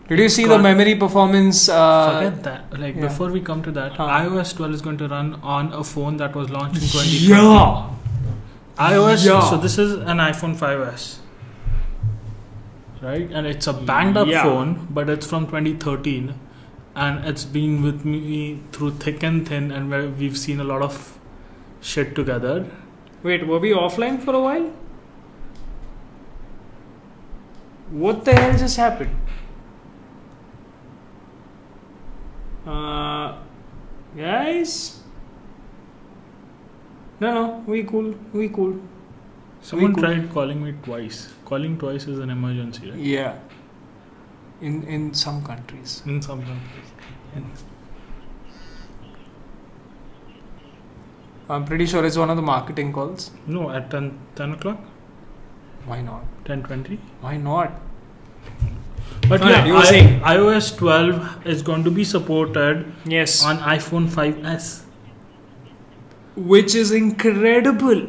Did you see the memory performance? Forget that. Like yeah. before we come to that, Huh. iOS 12 is going to run on a phone that was launched in 2020. Yeah! iOS. Yeah. So this is an iPhone 5s, right? And it's a banged up Yeah. phone, but it's from 2013, and it's been with me through thick and thin, and we've seen a lot of shit together. Wait, were we offline for a while? What the hell just happened? Guys? No, we cool. Someone cool. tried calling me twice. Calling twice is an emergency, right? Yeah. In some countries. In some countries. I'm pretty sure it's one of the marketing calls. No, at 10 o'clock? Why not? 10:20? Why not? But Alright, yeah, you were saying. iOS 12 is going to be supported Yes. on iPhone 5s. which is incredible.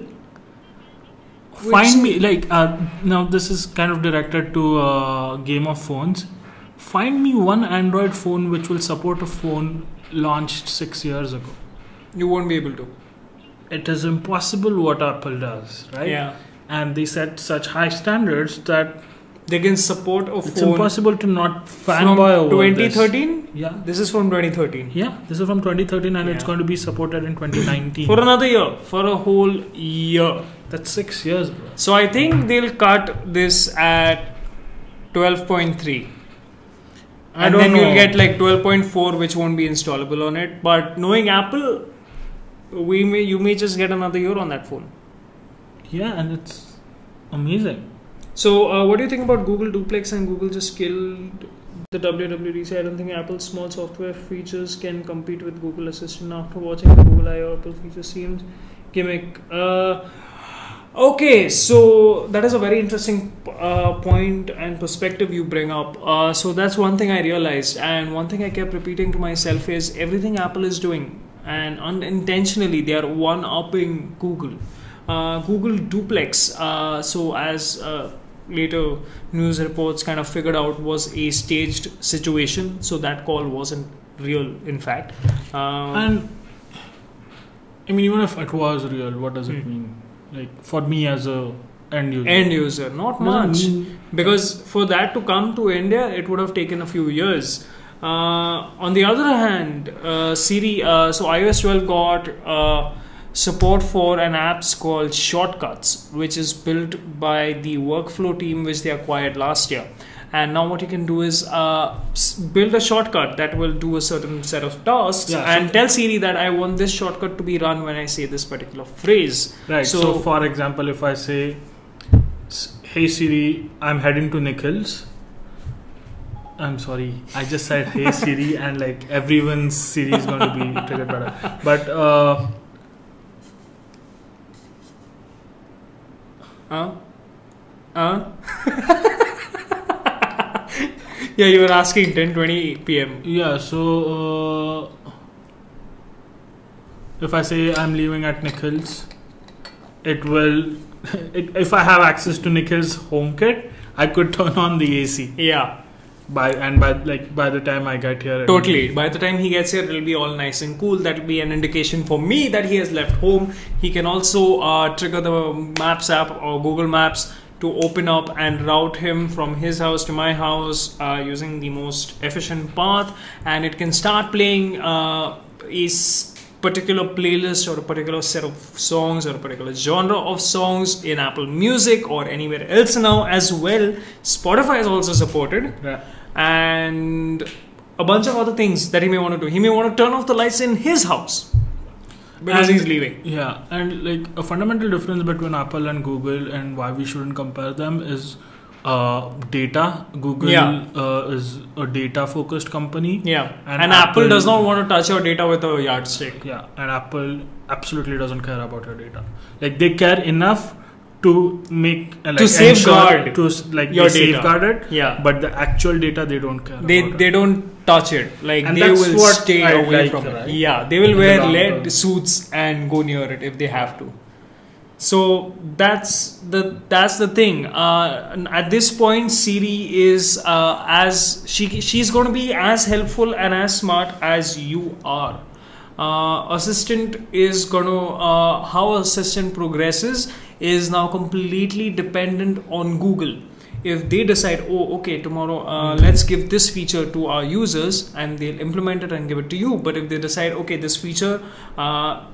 Find me now this is kind of directed to Game of Phones. Find me one Android phone which will support a phone launched 6 years ago. You won't be able to. It is impossible what Apple does, right? Yeah. And they set such high standards that they can support a phone. It's impossible to not fanboy over 2013? This. Yeah. This is from 2013. Yeah, this is from 2013 and it's going to be supported in 2019. For another year. For a whole year. That's 6 years, bro. So I think they'll cut this at 12.3. And then you'll get like 12.4 which won't be installable on it. But knowing Apple, you may just get another year on that phone. Yeah, and it's amazing. So what do you think about Google Duplex and Google just killed the WWDC? I don't think Apple's small software features can compete with Google Assistant after watching the Google I/O Apple feature seems gimmick. Okay, so that is a very interesting point and perspective you bring up. So that's one thing I realized, and one thing I kept repeating to myself is everything Apple is doing, and unintentionally they are one-upping Google. Google Duplex, so as later news reports kind of figured out, was a staged situation, so that call wasn't real, in fact. And I mean, even if it was real, what does it mean? Like for me as a end user, not much, because for that to come to India, it would have taken a few years. On the other hand, Siri, so iOS 12 got support for an app called Shortcuts, which is built by the workflow team which they acquired last year. And now what you can do is build a shortcut that will do a certain set of tasks and tell Siri that I want this shortcut to be run when I say this particular phrase. Right. So for example, if I say, hey Siri, I'm heading to Nikhil's. I'm sorry, I just said hey Siri and like everyone's Siri is going to be triggered by that. But yeah, you were asking 10:20 p.m. Yeah, so if I say I'm leaving at Nikhil's, it will. If I have access to Nikhil's HomeKit, I could turn on the AC. Yeah. By the time I get here. Totally. By the time he gets here, it'll be all nice and cool. That'll be an indication for me that he has left home. He can also trigger the Maps app or Google Maps to open up and route him from his house to my house using the most efficient path, and it can start playing a particular playlist or a particular set of songs or a particular genre of songs in Apple Music or anywhere else now as well. Spotify is also supported. Yeah. And a bunch of other things that he may want to do. He may want to turn off the lights in his house because he's leaving. Yeah, and like a fundamental difference between Apple and Google and why we shouldn't compare them is data. Google is a data focused company. Yeah, and Apple does not want to touch your data with a yardstick. Yeah, and Apple absolutely doesn't care about your data. Like they care enough to make to safeguard your safeguard data. It. Yeah, but the actual data they don't care. They don't touch it. Like and they will stay away from it. Right? Yeah, they will wear lead suits and go near it if they have to. So that's the thing. At this point, Siri is she's going to be as helpful and as smart as you are. Assistant is going to how Assistant progresses is now completely dependent on Google. If they decide, oh, okay, tomorrow let's give this feature to our users, and they'll implement it and give it to you. But if they decide, okay, this feature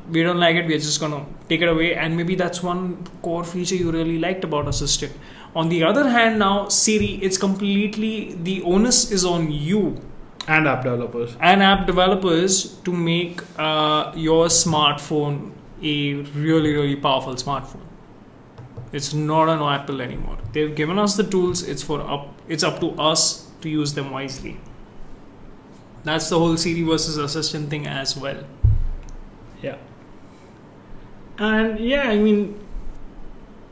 we don't like it, we're just gonna take it away, and maybe that's one core feature you really liked about Assistant. On the other hand, now Siri, it's completely, the onus is on you and app developers to make your smartphone a really, really powerful smartphone. It's not an Apple anymore. They've given us the tools. It's up to us to use them wisely. That's the whole Siri versus Assistant thing as well. Yeah. And yeah, I mean,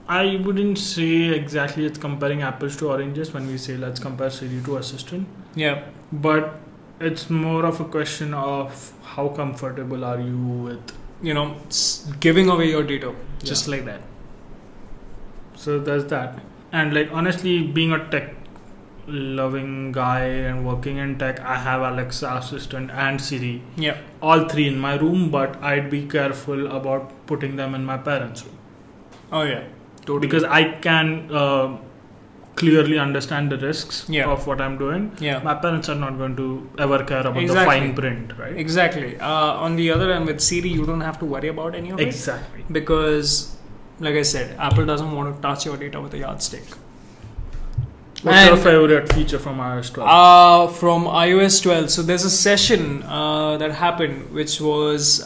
I wouldn't say exactly it's comparing apples to oranges when we say let's compare Siri to Assistant. Yeah. But it's more of a question of how comfortable are you with giving away your data just like that. So there's that. And like honestly, being a tech loving guy and working in tech, I have Alexa assistant and Siri, all three in my room, but I'd be careful about putting them in my parents' room. Oh yeah, totally. Because I can clearly understand the risks of what I'm doing. My parents are not going to ever care about the fine print, right? Exactly. On the other end, with Siri, you don't have to worry about any of it. Exactly. Because, like I said, Apple doesn't want to touch your data with a yardstick. What's your favorite feature from iOS 12? From iOS 12, so there's a session that happened, which was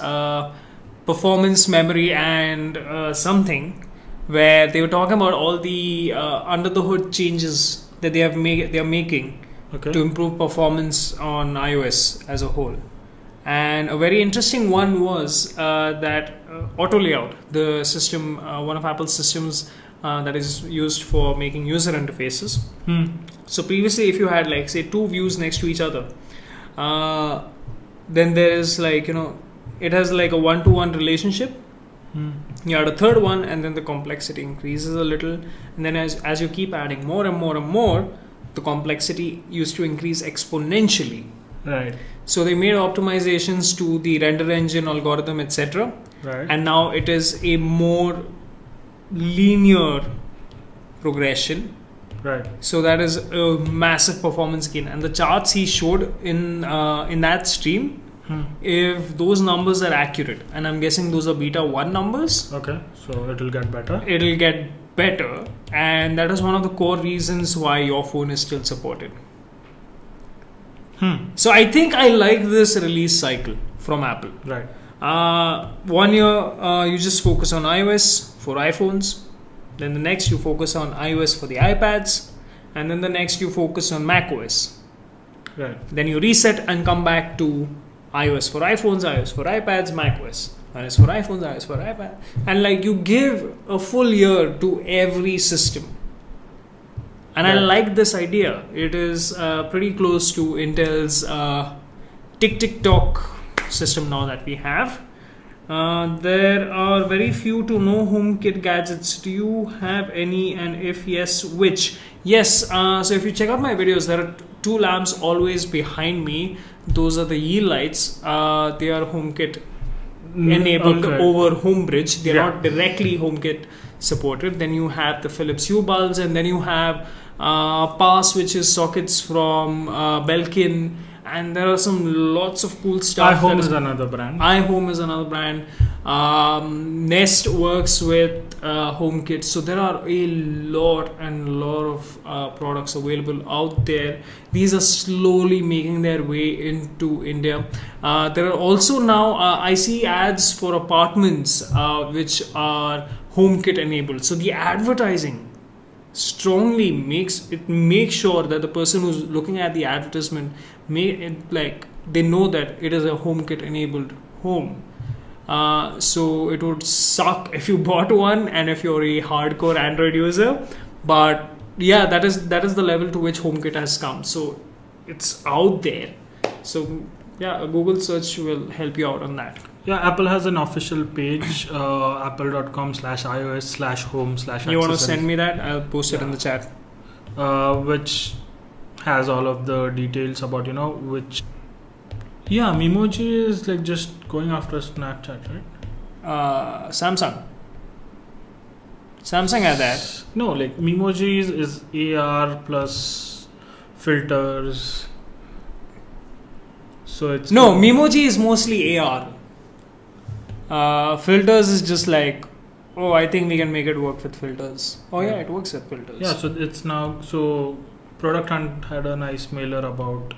performance, memory, and something, where they were talking about all the under the hood changes that they are making to improve performance on iOS as a whole. And a very interesting one was that auto layout, the system, one of Apple's systems that is used for making user interfaces. So previously, if you had like say two views next to each other, then there is like it has like a one-to-one relationship. You add a third one, and then the complexity increases a little, and then as you keep adding more and more and more, the complexity used to increase exponentially. Right. So they made optimizations to the render engine algorithm, etc. Right. And now it is a more linear progression. Right. So that is a massive performance gain. And the charts he showed in that stream, if those numbers are accurate, and I'm guessing those are beta 1 numbers. Okay, so it will get better. It'll get better, and that is one of the core reasons why your phone is still supported. So I think I like this release cycle from Apple. Right. 1 year you just focus on iOS for iPhones, then the next you focus on iOS for the iPads, and then the next you focus on macOS. Right. Then you reset and come back to iOS for iPhones, iOS for iPads, macOS, iOS for iPhones, iOS for iPads, and like you give a full year to every system. And I like this idea. It is pretty close to Intel's Tick-Tick-Tock system now that we have. There are very few to no HomeKit gadgets. Do you have any, and if yes, which? Yes, so if you check out my videos, there are 2 lamps always behind me. Those are the Yee lights. They are HomeKit enabled over Homebridge. They are not directly HomeKit supported. Then you have the Philips Hue bulbs, and then you have power switches, sockets from Belkin, and there are lots of cool stuff. iHome is another brand. iHome is another brand. Nest works with HomeKit. So there are a lot of products available out there. These are slowly making their way into India. There are also now I see ads for apartments which are HomeKit enabled. So the advertising strongly makes sure that the person who's looking at the advertisement they know that it is a HomeKit enabled home. So it would suck if you bought one and if you're a hardcore Android user, but yeah, that is the level to which HomeKit has come. So it's out there. So yeah, a Google search will help you out on that. Yeah, Apple has an official page, apple.com/ios/home/accessories. You want to send me that? I'll post it in the chat. Which has all of the details about, which... Yeah, Memoji is like just going after Snapchat, right? Samsung had that. No, like Memojis is AR plus filters. So it's... No, Memoji is mostly AR. Filters is just like, oh, I think we can make it work with filters. Oh yeah, it works with filters. Yeah, so it's now... So Product Hunt had a nice mailer about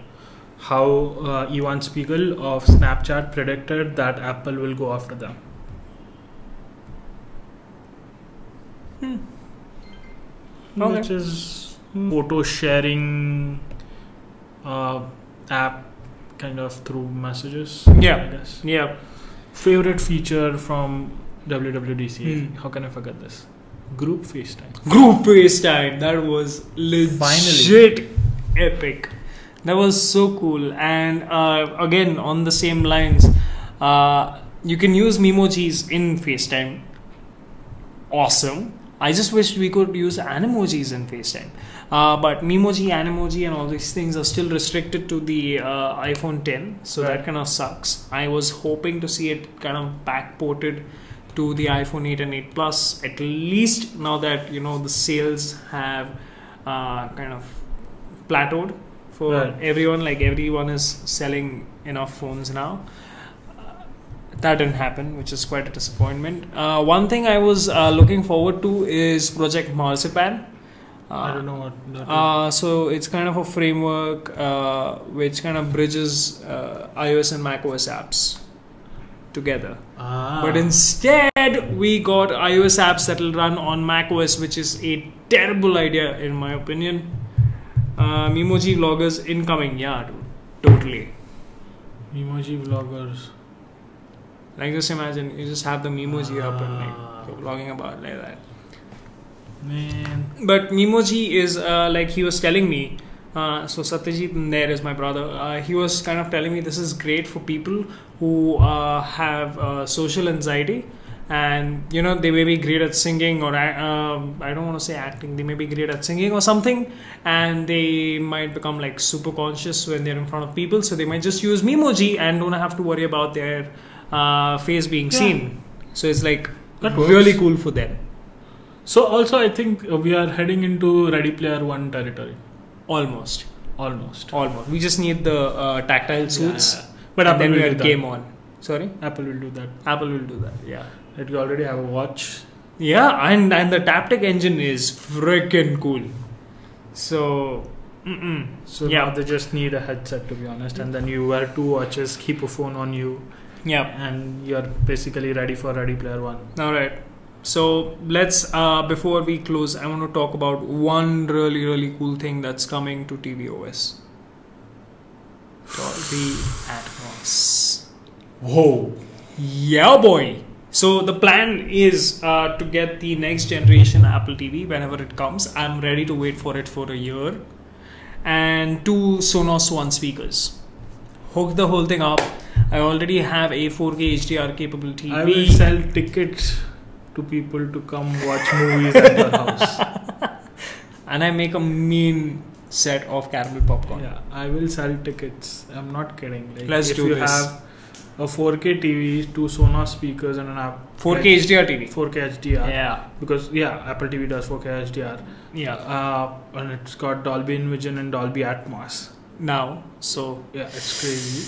how Ivan Spiegel of Snapchat predicted that Apple will go after them. Okay. Which is photo sharing app kind of through messages. Yeah. I guess. Yeah. Favorite feature from WWDC. How can I forget this? Group FaceTime. Group FaceTime. That was legit epic. That was so cool. And again, on the same lines, you can use memojis in FaceTime. Awesome. I just wish we could use animojis in FaceTime. But memoji, animoji, and all these things are still restricted to the iPhone 10. So that kind of sucks. I was hoping to see it kind of backported to the iPhone 8 and 8 Plus. At least now that, the sales have kind of plateaued for everyone. Like everyone is selling enough phones now. That didn't happen, which is quite a disappointment. One thing I was looking forward to is Project Marzipan. I don't know what that is. So it's kind of a framework which kind of bridges iOS and macOS apps together. But instead, we got iOS apps that will run on macOS, which is a terrible idea in my opinion. Memoji vloggers incoming. Yeah, dude. Totally. Memoji vloggers. Like, just imagine you just have the memoji up and like you're vlogging about like that. Man. But memoji is like he was telling me. So Satyajit there is my brother. He was kind of telling me this is great for people who have social anxiety, and they may be great at singing or I don't want to say acting. They may be great at singing or something, and they might become like super conscious when they're in front of people. So they might just use memoji and don't have to worry about their face being seen. So it's like really cool for them. So also I think we are heading into Ready Player One territory. Almost. We just need the tactile suits. But Apple then will we are do that. game on. Sorry? Apple will do that. Apple will do that, yeah. Like you already have a watch. Yeah, and the Taptic engine is freaking cool. So... So now they just need a headset, to be honest, and then you wear two watches, keep a phone on you, and you're basically ready for Ready Player One. Alright, so let's before we close, I want to talk about one really cool thing that's coming to tvOS. Dolby Atmos. Whoa. Yeah, boy. So the plan is to get the next generation Apple TV whenever it comes. I'm ready to wait for it for a year. And 2 Sonos One speakers. Hook the whole thing up. I already have a 4K HDR capable TV. I will sell tickets to people to come watch movies at your house. And I make a mean set of caramel popcorn. Yeah, I will sell tickets. I'm not kidding. Like, Let's do this. If you have a 4K TV, 2 Sonos speakers, and an app 4K HDR TV. 4K HDR. Yeah. Because Apple TV does 4K HDR. Yeah. And it's got Dolby Vision and Dolby Atmos. Now, so yeah, it's crazy.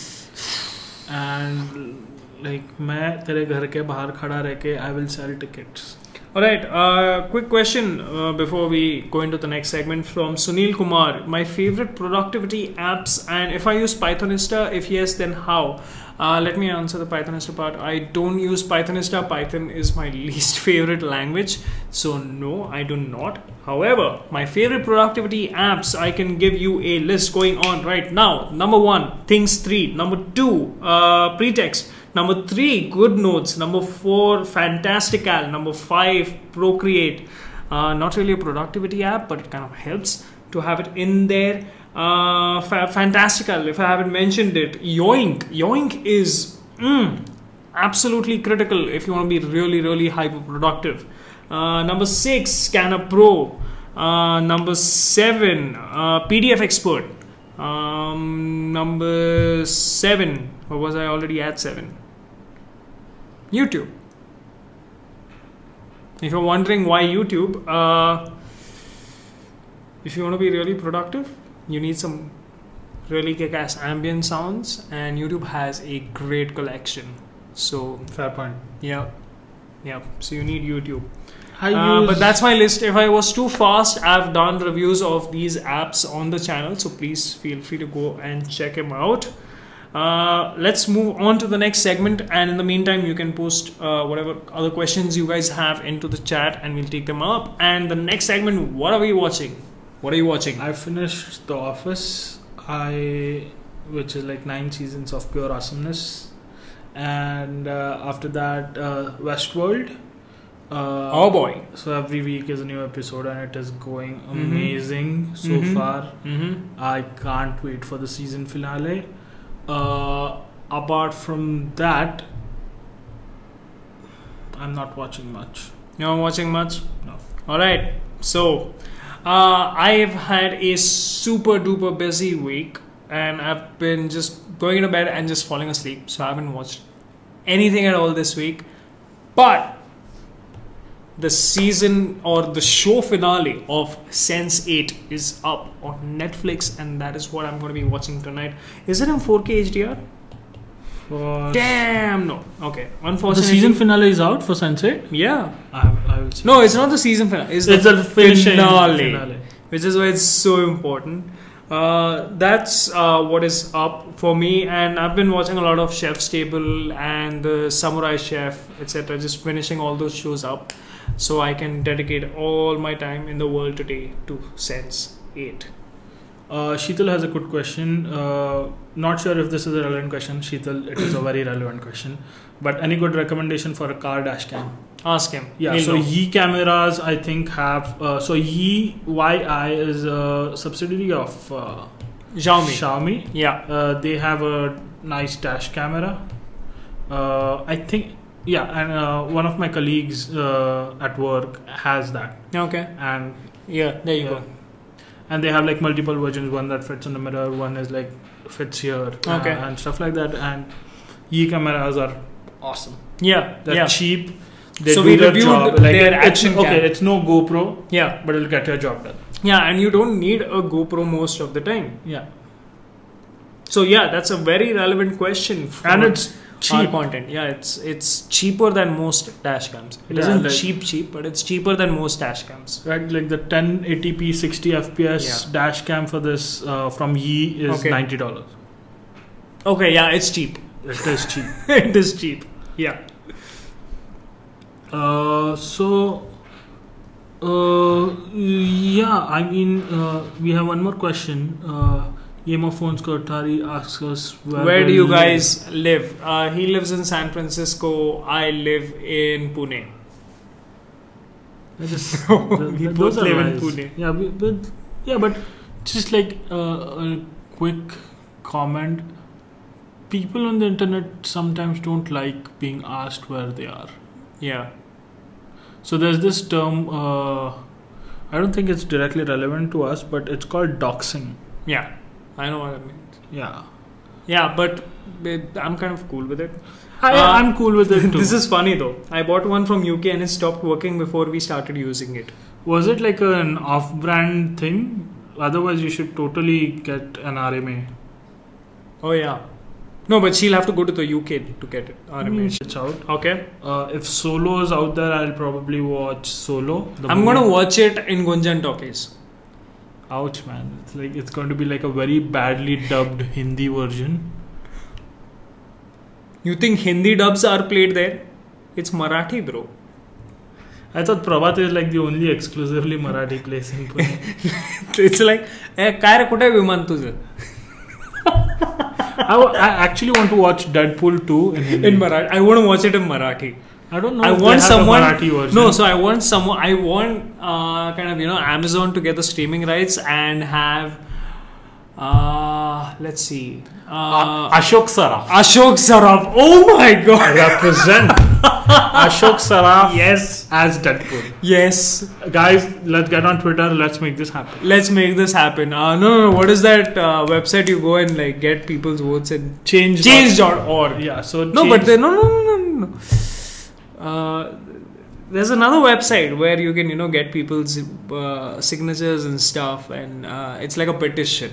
And like, मैं तेरे घर के बाहर खड़ा रह के I will sell tickets. Alright, quick question before we go into the next segment from Sunil Kumar. My favorite productivity apps, and if I use Pythonista, if yes, then how? Let me answer the Pythonista part. I don't use Pythonista. Python is my least favorite language. So no, I do not. However, my favorite productivity apps, I can give you a list going on right now. Number 1, Things 3. Number 2, Pretext. Number 3, GoodNotes. Number 4, Fantastical. Number 5, Procreate. Not really a productivity app, but it kind of helps to have it in there. Fantastical, if I haven't mentioned it. Yoink is absolutely critical if you want to be really hyper productive. Number 6, Scanner Pro. Number 7, PDF Expert. Number 7, or was I already at 7? YouTube. If you're wondering why YouTube, if you want to be really productive, you need some really kick-ass ambient sounds, and YouTube has a great collection. So fair point. Yeah. So you need YouTube. But that's my list. If I was too fast, I've done reviews of these apps on the channel, so please feel free to go and check them out. Let's move on to the next segment, and in the meantime you can post whatever other questions you guys have into the chat and we'll take them up. And the next segment, what are you watching? I finished The Office, which is like 9 seasons of pure awesomeness, and after that Westworld. Oh boy. So every week is a new episode and it is going amazing so far. I can't wait for the season finale. Apart from that, I'm not watching much. You're not watching much? No. Alright, so I've had a super duper busy week and I've been just going to bed and just falling asleep. So I haven't watched anything at all this week. But the season or the show finale of Sense8 is up on Netflix and that is what I'm going to be watching tonight. Is it in 4K HDR? Damn no. Okay. Unfortunately, the season finale is out for Sense8? Yeah. I will see. No, it's not the season finale. It's the finale. Which is why it's so important. That's what is up for me, and I've been watching a lot of Chef's Table and the Samurai Chef, etc. Just finishing all those shows up, so I can dedicate all my time in the world today to Sense8. Sheetal has a good question. Not sure if this is a relevant question, Sheetal. It is a very relevant question. But any good recommendation for a car dash cam? Ask him. Yeah, so Yi cameras, I think, have... so Yi YI is a subsidiary of Xiaomi. Yeah. They have a nice dash camera. I think... Yeah, and one of my colleagues at work has that. Okay. And yeah, there you go. And they have like multiple versions. One that fits in the mirror, one is like fits here, okay, and stuff like that. And Yi cameras are awesome. Yeah, they're cheap. They so do we their reviewed job. their action cam. Okay, it's no GoPro. Yeah, but it'll get your job done. Yeah, and you don't need a GoPro most of the time. Yeah. So yeah, that's a very relevant question. And it's cheap content. Yeah, it's cheaper than most dash cams. It isn't like cheap, but it's cheaper than most dash cams. Right, like the 1080p 60 fps dash cam for this from Yi is $90. Okay, yeah, it's cheap. It is cheap. It is cheap. Yeah. Yeah, I mean, we have one more question. Game of Phones Atari asks us where do you guys live? He lives in San Francisco. I live in Pune. We both live in Pune. Yeah, but just like a quick comment. People on the internet sometimes don't like being asked where they are. Yeah. So there's this term. I don't think it's directly relevant to us, but it's called doxing. Yeah. I know what it means. Yeah. Yeah, but I'm kind of cool with it. I'm cool with it too. This is funny though. I bought one from UK and it stopped working before we started using it. Was it like an off-brand thing? Otherwise, you should totally get an RMA. Oh yeah. No, but she'll have to go to the UK to get it. RMA. It's out. Okay. If Solo is out there, I'll probably watch Solo. I'm going to watch it in Gunjan Talkies. Ouch, man. It's going to be like a very badly dubbed Hindi version. You think Hindi dubs are played there? It's Marathi, bro. I thought Prabhat is like the only exclusively Marathi place in Pune. It's like, काय रे कुठे विमान तुझं? I actually want to watch Deadpool 2 in Hindi. In Marathi. I want to watch it in Marathi. I don't know. I if want they have someone. A Marathi version. No, so I want someone. I want kind of Amazon to get the streaming rights and have. Let's see. Ashok Saraf. Ashok Saraf. Oh my God. Represent Ashok Saraf. Yes. As Deadpool. Yes. Guys, let's get on Twitter. Let's make this happen. Let's make this happen. No. What is that website you go and like get people's votes and change.org. Yeah. So no, but no. There's another website where you can get people's signatures and stuff, and it's like a petition.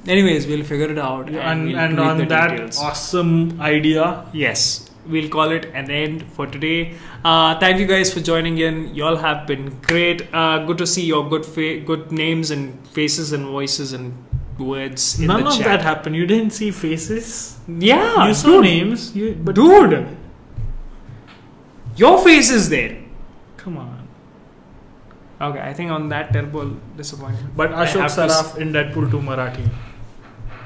Anyways, we'll figure it out, and we'll on that details. Awesome idea, yes, we'll call it an end for today. Thank you guys for joining in. Y'all have been great. Good to see your good names and faces and voices and words in None the of chat. that happened. You didn't see faces. Yeah, you saw names. Dude, your face is there. Come on. Okay, I think on that terrible disappointment. But Ashok Saraf in Deadpool 2 Marathi.